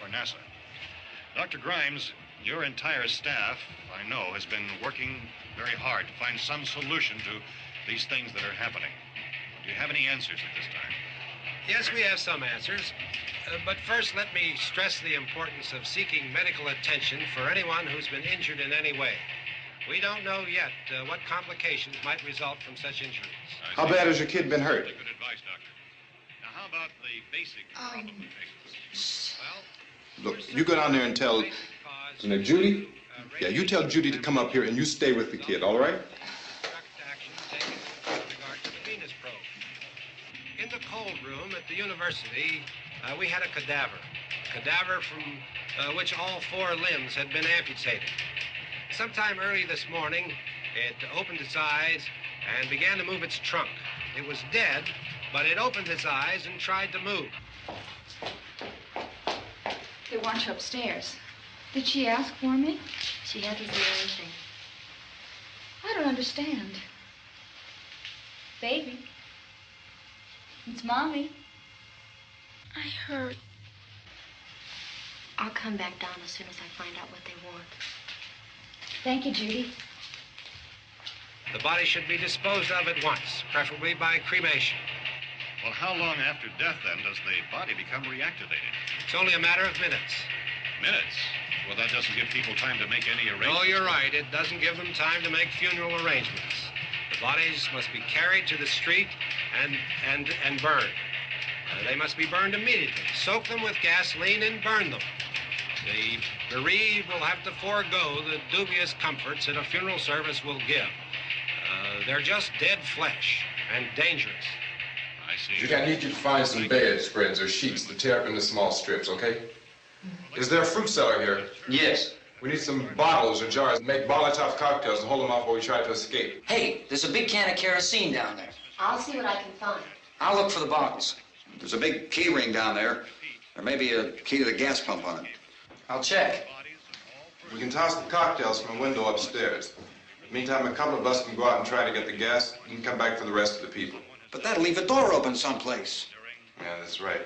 For NASA. Dr. Grimes, your entire staff, I know, has been working very hard to find some solution to these things that are happening. Do you have any answers at this time? Yes, we have some answers. But first, let me stress the importance of seeking medical attention for anyone who's been injured in any way. We don't know yet what complications might result from such injuries. How bad has your kid been hurt? Good advice, Doctor. Now, how about the basic problem of patients? Well, Look, you go down there and tell, Judy? Yeah, you tell Judy to come up here and you stay with the kid, all right? In the cold room at the university, we had a cadaver from which all 4 limbs had been amputated. Sometime early this morning, it opened its eyes and began to move its trunk. It was dead, but it opened its eyes and tried to move. They want you upstairs. Did she ask for me? She hasn't said anything. I don't understand. Baby. It's Mommy. I heard. I'll come back down as soon as I find out what they want. Thank you, Judy. The body should be disposed of at once, preferably by cremation. Well, how long after death, then, does the body become reactivated? It's only a matter of minutes. Minutes? Well, that doesn't give people time to make any arrangements. No, you're right. It doesn't give them time to make funeral arrangements. The bodies must be carried to the street and burned. They must be burned immediately. Soak them with gasoline and burn them. The bereaved will have to forego the dubious comforts that a funeral service will give. They're just dead flesh and dangerous. I see. Judy, I need you to find some bedspreads or sheets to tear up into small strips, okay? Is there a fruit cellar here? Yes. We need some bottles or jars to make Molotov cocktails and hold them off while we try to escape. Hey, there's a big can of kerosene down there. I'll see what I can find. I'll look for the bottles. There's a big key ring down there. There may be a key to the gas pump on it. I'll check. We can toss the cocktails from a window upstairs. Meantime, a couple of us can go out and try to get the gas and come back for the rest of the people. But that'll leave a door open someplace. Yeah, that's right.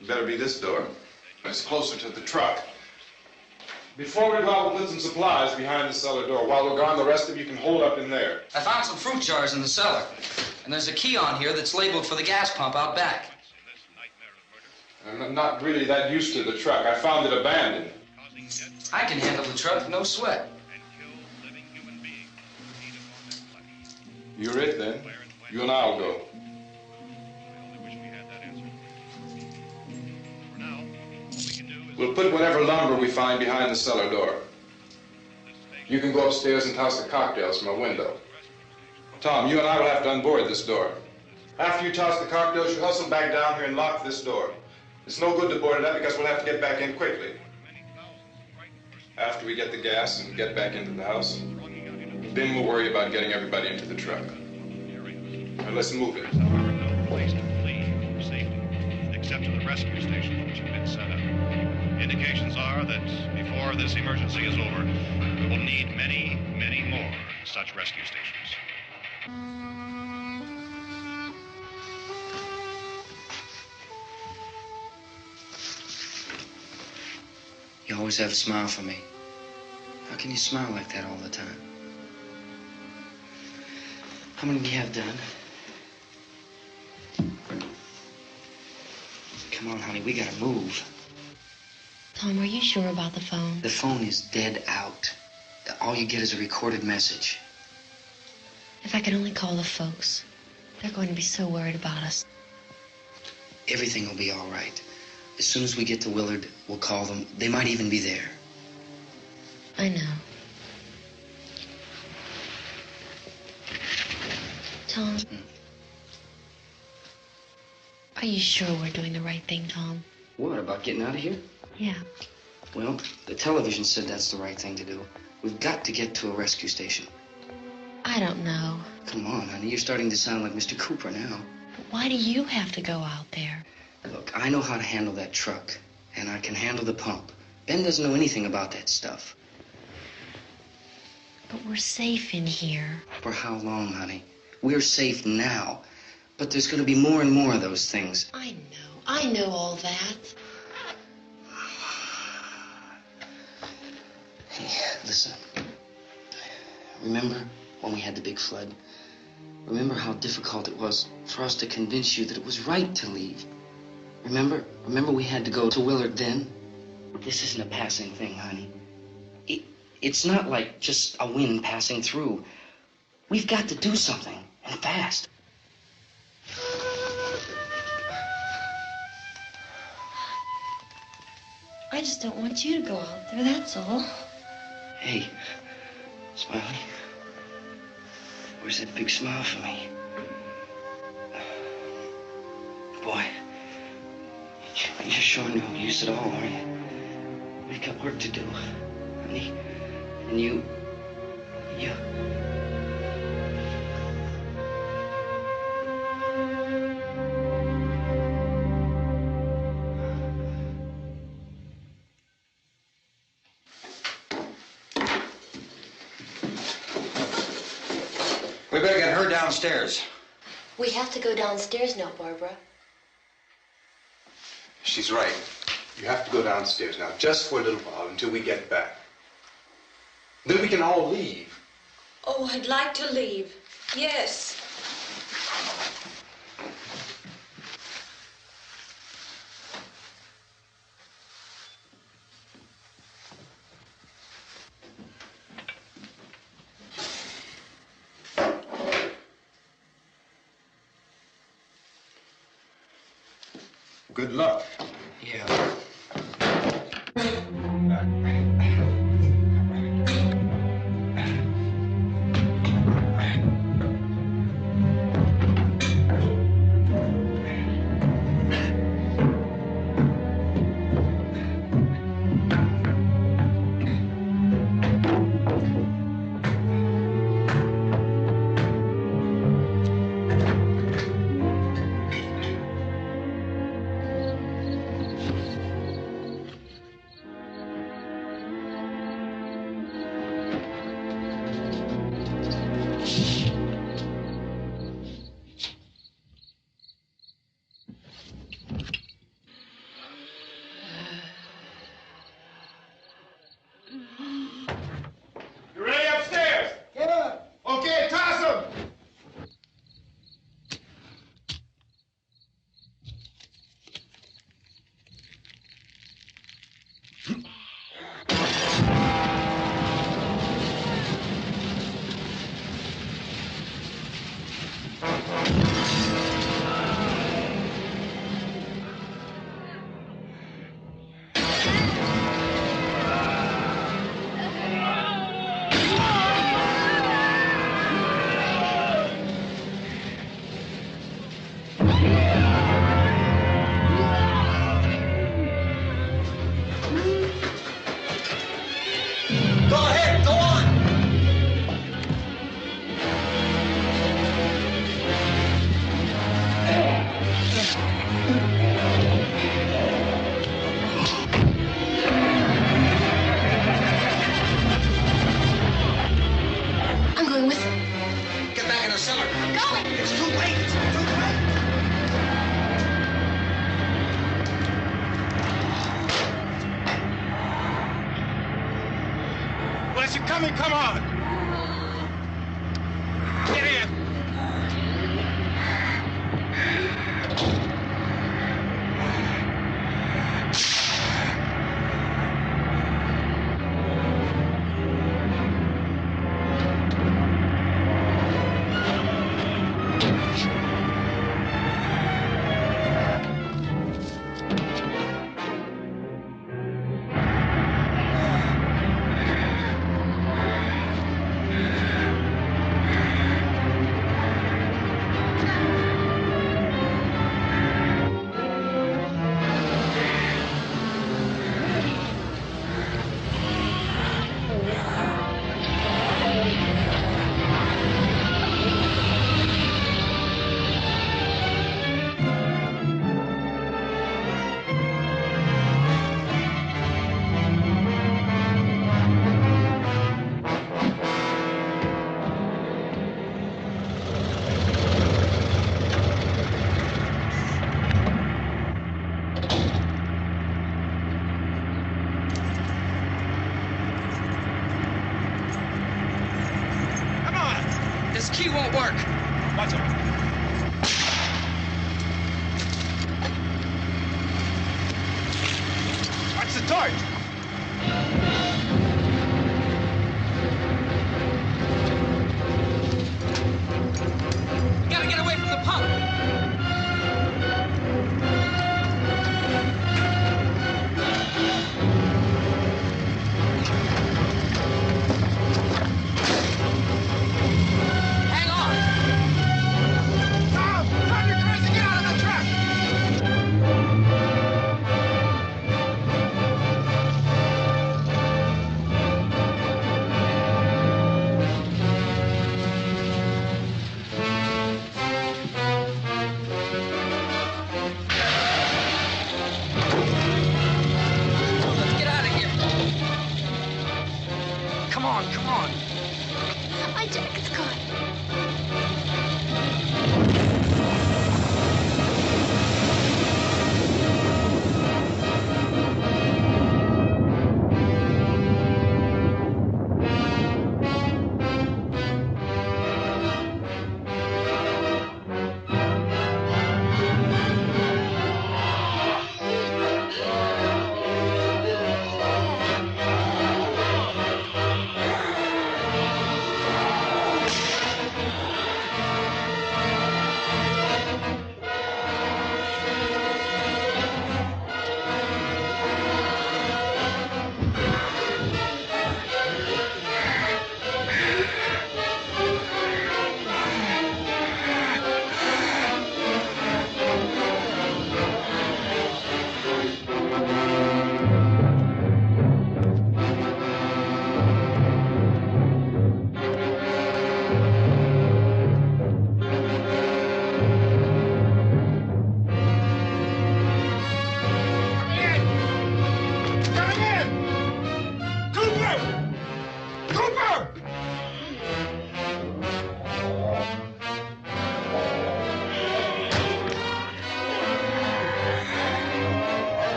It better be this door. It's closer to the truck. Before we go out, we'll put some supplies behind the cellar door. While we're gone, the rest of you can hold up in there. I found some fruit jars in the cellar. And there's a key on here that's labeled for the gas pump out back. I'm not really that used to the truck. I found it abandoned. I can handle the truck, no sweat. You're it, then. You and I'll go. We'll put whatever lumber we find behind the cellar door. You can go upstairs and toss the cocktails from a window. Tom, you and I will have to unboard this door. After you toss the cocktails, you hustle back down here and lock this door. It's no good to board it up because we'll have to get back in quickly. After we get the gas and get back into the house, then we'll worry about getting everybody into the truck. Now let's move it. There are no place to flee for safety, except to the rescue stations which have been set up. Indications are that before this emergency is over, we will need many, many more such rescue stations. You always have a smile for me. How can you smile like that all the time? How many do you have done? Come on, honey, we gotta move. Tom, are you sure about the phone? The phone is dead out. All you get is a recorded message. If I could only call the folks. They're going to be so worried about us. Everything will be all right. As soon as we get to Willard, we'll call them. They might even be there. I know. Tom? Are you sure we're doing the right thing, Tom? What, about getting out of here? Yeah. Well, the television said that's the right thing to do. We've got to get to a rescue station. I don't know. Come on, honey. You're starting to sound like Mr. Cooper now. But why do you have to go out there? Look, I know how to handle that truck, and I can handle the pump. Ben doesn't know anything about that stuff. But we're safe in here. For how long, honey? We're safe now. But there's going to be more and more of those things. I know all that. Hey, listen. Remember when we had the big flood? Remember how difficult it was for us to convince you that it was right to leave? Remember we had to go to Willard then? This isn't a passing thing, honey. It's not like just a wind passing through. We've got to do something, and fast. I just don't want you to go out there, that's all. Hey, Smiley. Where's that big smile for me? Boy, you're showing no use at all, aren't you? We've got work to do, honey. And you... We better get her downstairs. We have to go downstairs now, Barbara. She's right. You have to go downstairs now, just for a little while, until we get back. Then we can all leave. Oh, I'd like to leave. Yes. Good luck. Yeah. You ready upstairs? Yeah. Okay, toss them. Go ahead, go on. I'm going with them. Get back in the cellar. I'm going. It's too late. It's too late. Well, as you're coming, come on. Get in. This key won't work. Watch it. Watch the torch. Gotta get away from the pump. Hang on. Tom, drive your cars and get out of the truck.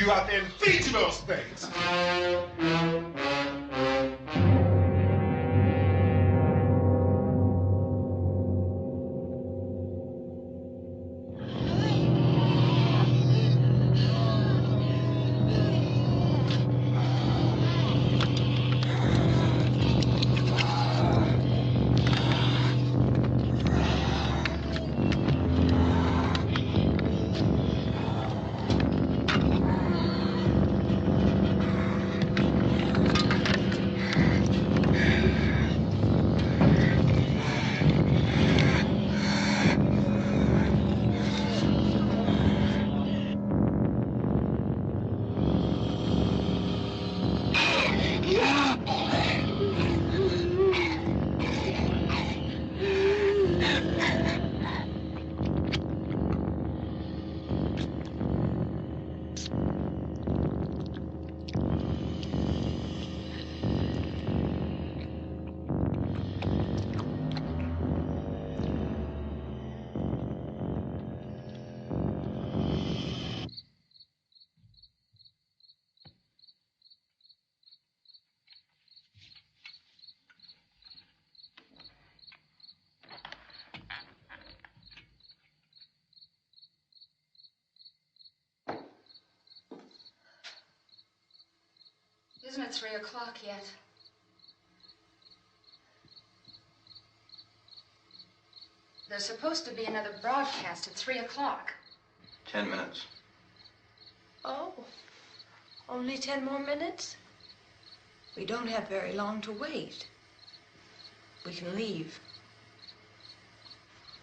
you out there and feed you those things. Isn't it 3 o'clock yet? There's supposed to be another broadcast at 3 o'clock. 10 minutes. Oh, only 10 more minutes? We don't have very long to wait. We can leave.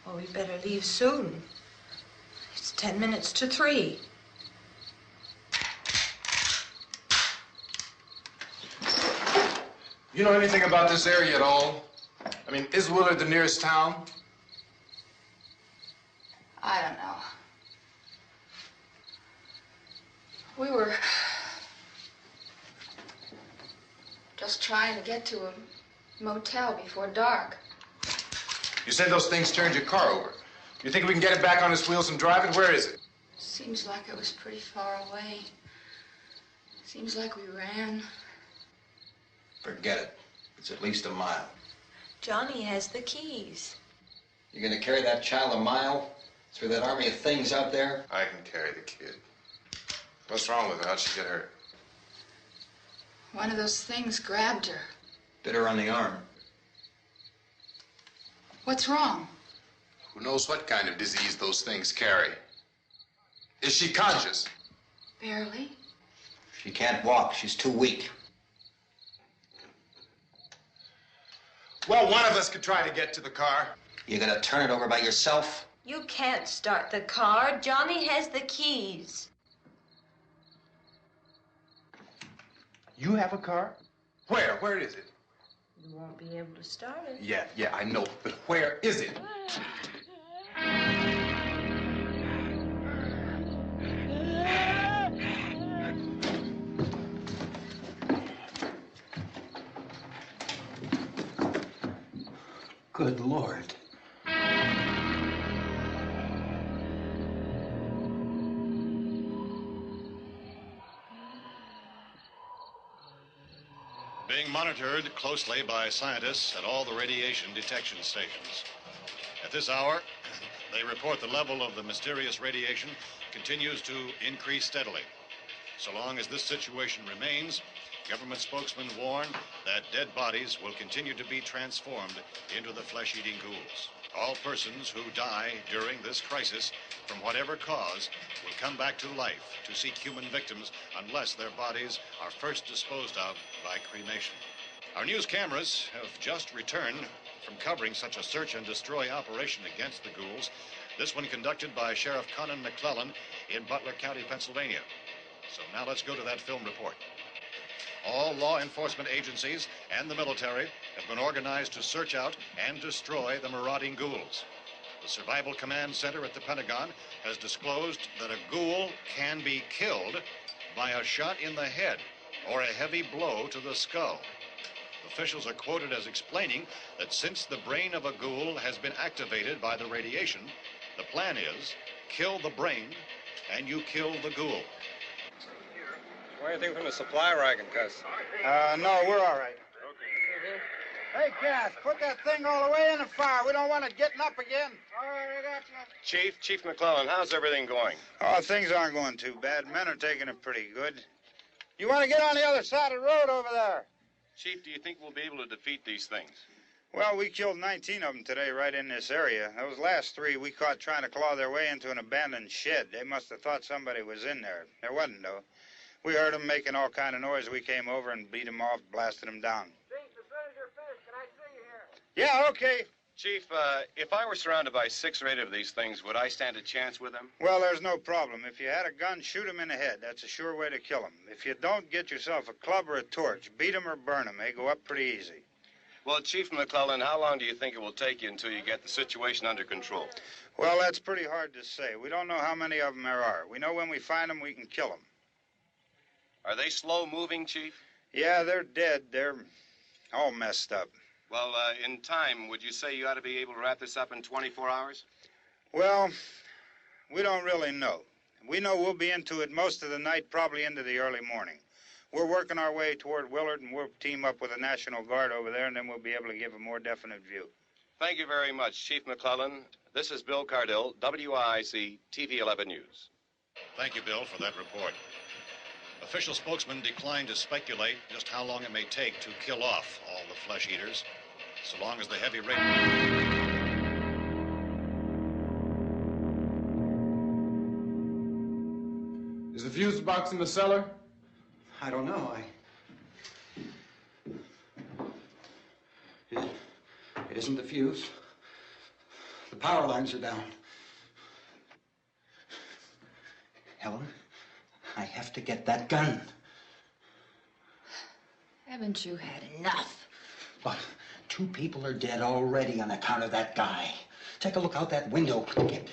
Well, we'd better leave soon. It's 10 minutes to 3. You know anything about this area at all? I mean, is Willard the nearest town? I don't know. We were just trying to get to a motel before dark. You said those things turned your car over. You think we can get it back on its wheels and drive it? Where is it? Seems like it was pretty far away. Seems like we ran. Forget it. It's at least a mile. Johnny has the keys. You gonna carry that child a mile through that army of things out there? I can carry the kid. What's wrong with her? How'd she get hurt? One of those things grabbed her. Bit her on the arm. What's wrong? Who knows what kind of disease those things carry? Is she conscious? Barely. She can't walk. She's too weak. Well, one of us could try to get to the car. You gonna turn it over by yourself? You can't start the car. Johnny has the keys. You have a car? Where? Where is it? You won't be able to start it. Yeah, I know. But where is it? Good Lord. Being monitored closely by scientists at all the radiation detection stations. At this hour, they report the level of the mysterious radiation continues to increase steadily. So long as this situation remains, government spokesmen warn that dead bodies will continue to be transformed into the flesh-eating ghouls. All persons who die during this crisis, from whatever cause, will come back to life to seek human victims unless their bodies are first disposed of by cremation. Our news cameras have just returned from covering such a search and destroy operation against the ghouls, this one conducted by Sheriff Conan McClellan in Butler County, Pennsylvania. So now let's go to that film report. All law enforcement agencies and the military have been organized to search out and destroy the marauding ghouls. The Survival Command Center at the Pentagon has disclosed that a ghoul can be killed by a shot in the head or a heavy blow to the skull. Officials are quoted as explaining that since the brain of a ghoul has been activated by the radiation, the plan is kill the brain and you kill the ghoul. Anything from the supply wagon, Cuz? No, we're all right. Hey, Cass, put that thing all the way in the fire. We don't want it getting up again. All right, I got you. Chief McClellan, how's everything going? Oh, things aren't going too bad. Men are taking it pretty good. You want to get on the other side of the road over there? Chief, do you think we'll be able to defeat these things? Well, we killed 19 of them today right in this area. Those last 3 we caught trying to claw their way into an abandoned shed. They must have thought somebody was in there. There wasn't, though. We heard them making all kind of noise. We came over and beat them off, blasted them down. Yeah, okay. Chief, if I were surrounded by 6 or 8 of these things, would I stand a chance with them? Well, there's no problem. If you had a gun, shoot them in the head. That's a sure way to kill them. If you don't, get yourself a club or a torch. Beat them or burn them. They go up pretty easy. Well, Chief McClellan, how long do you think it will take you until you get the situation under control? Well, that's pretty hard to say. We don't know how many of them there are. We know when we find them, we can kill them. Are they slow-moving, Chief? Yeah, they're dead. They're all messed up. Well, in time, would you say you ought to be able to wrap this up in 24 hours? Well, we don't really know. We know we'll be into it most of the night, probably into the early morning. We're working our way toward Willard, and we'll team up with the National Guard over there, and then we'll be able to give a more definite view. Thank you very much, Chief McClellan. This is Bill Cardill, WIC TV 11 News. Thank you, Bill, for that report. Official spokesman declined to speculate just how long it may take to kill off all the flesh eaters, so long as the heavy rain... Is the fuse box in the cellar? I don't know. It isn't the fuse. The power lines are down. Helen, I have to get that gun. Haven't you had enough? But 2 people are dead already on account of that guy. Take a look out that window. Get...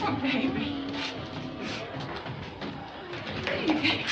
Oh, baby. Baby.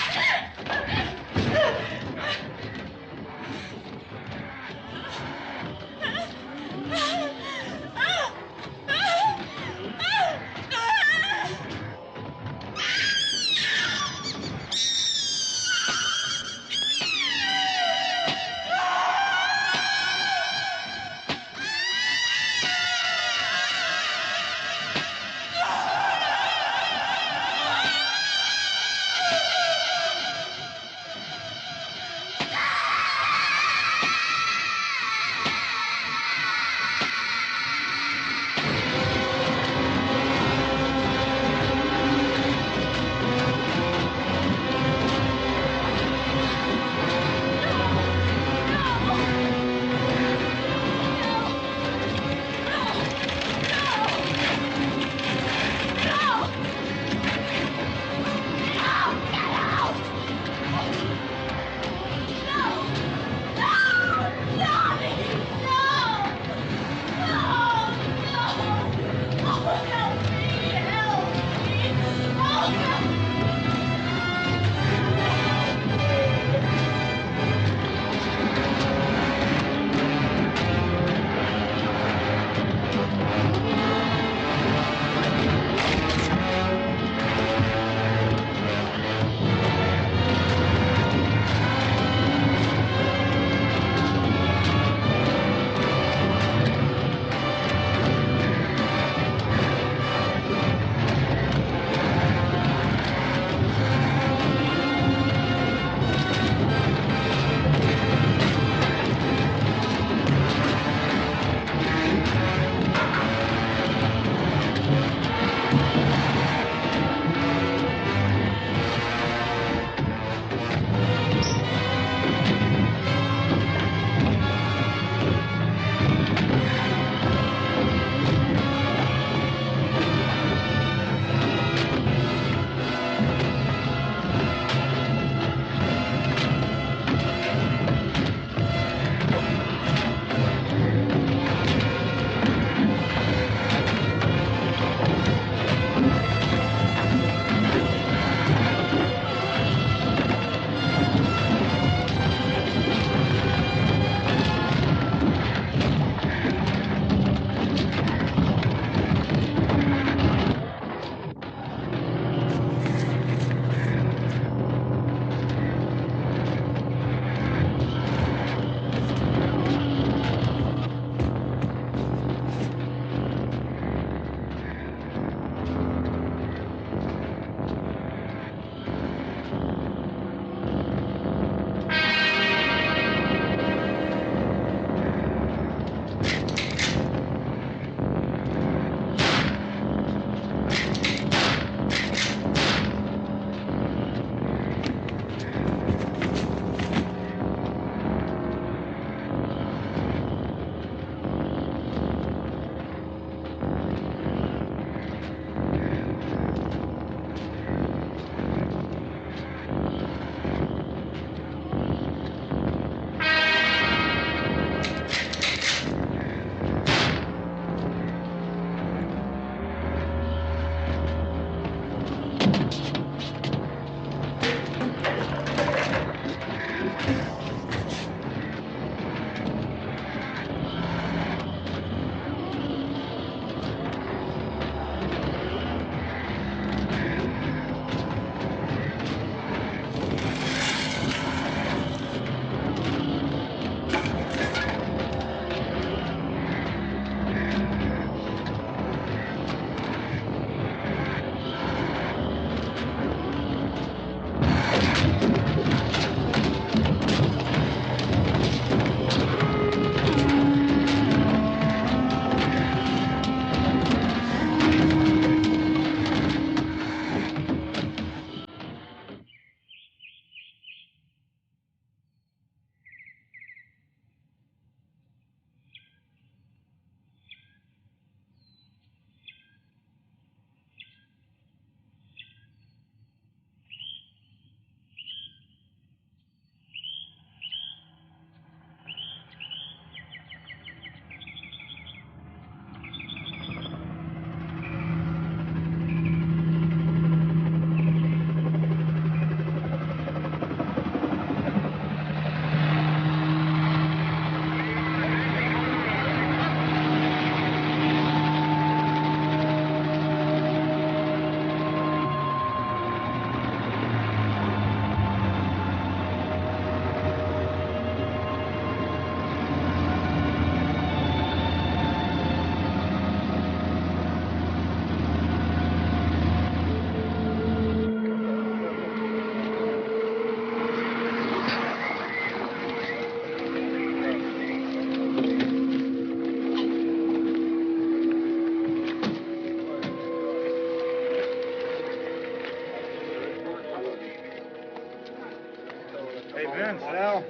Well,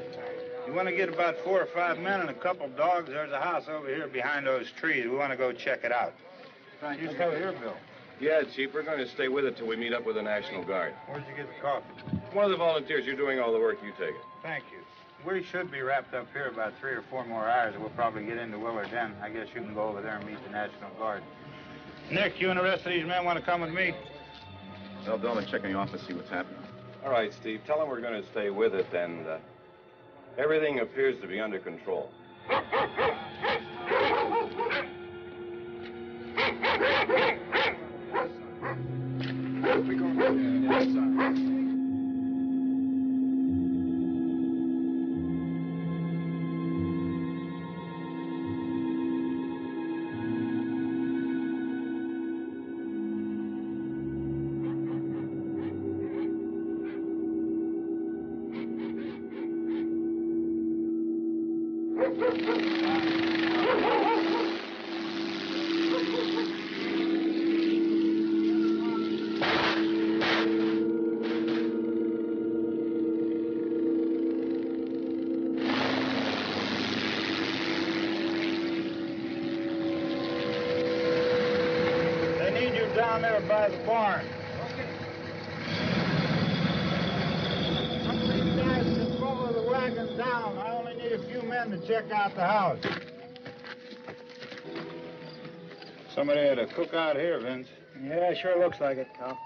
you want to get about 4 or 5 men and a couple dogs, there's a house over here behind those trees. We want to go check it out. You stay here, Bill. Yeah, Chief, we're going to stay with it till we meet up with the National Guard. Where'd you get the coffee? One of the volunteers, you're doing all the work, you take it. Thank you. We should be wrapped up here about 3 or 4 more hours. We'll probably get into Willard then. I guess you can go over there and meet the National Guard. Nick, you and the rest of these men want to come with me? Well, Bill, I'm checking the office, see what's happening. All right, Steve, tell them we're going to stay with it, and everything appears to be under control. We go outside. Down there by the barn. Okay. Some of these guys can follow the wagon down. I only need a few men to check out the house. Somebody had a cook out here, Vince. Yeah, sure looks like it, Cal.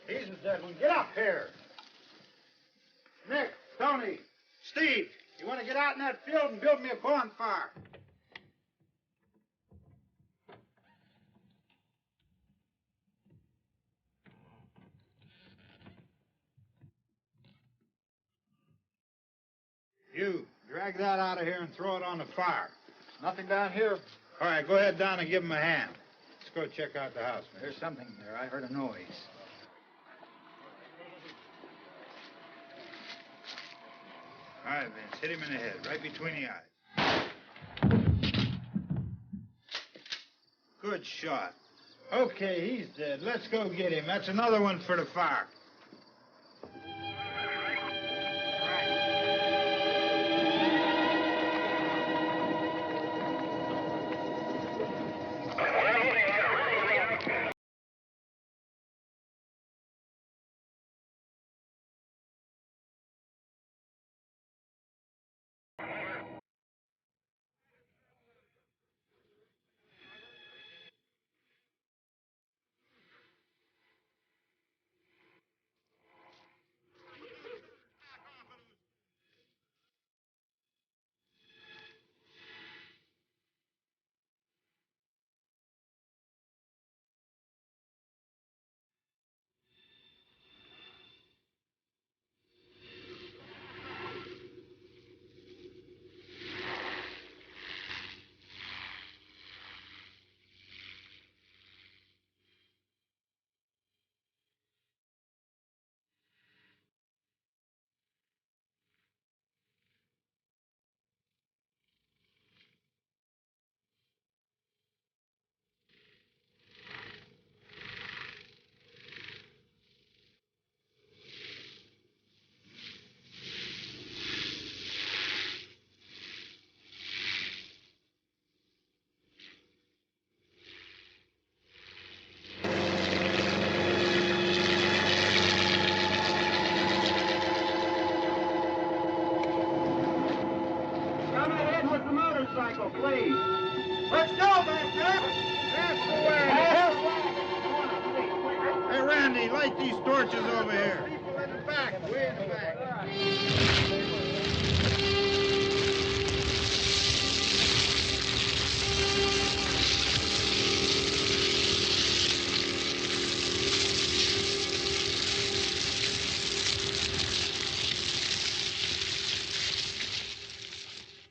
He's a dead one. Get up here. Nick, Tony, Steve, you want to get out in that field and build me a bonfire? You, drag that out of here and throw it on the fire. Nothing down here. All right, go ahead down and give him a hand. Let's go check out the house, man. There's something there. I heard a noise. All right, Vince, hit him in the head, right between the eyes. Good shot. Okay, he's dead. Let's go get him. That's another one for the fire. Motorcycle, please. Let's go, back there. That's the way. Hey, Randy, light these torches over here. People in the back, way in the back.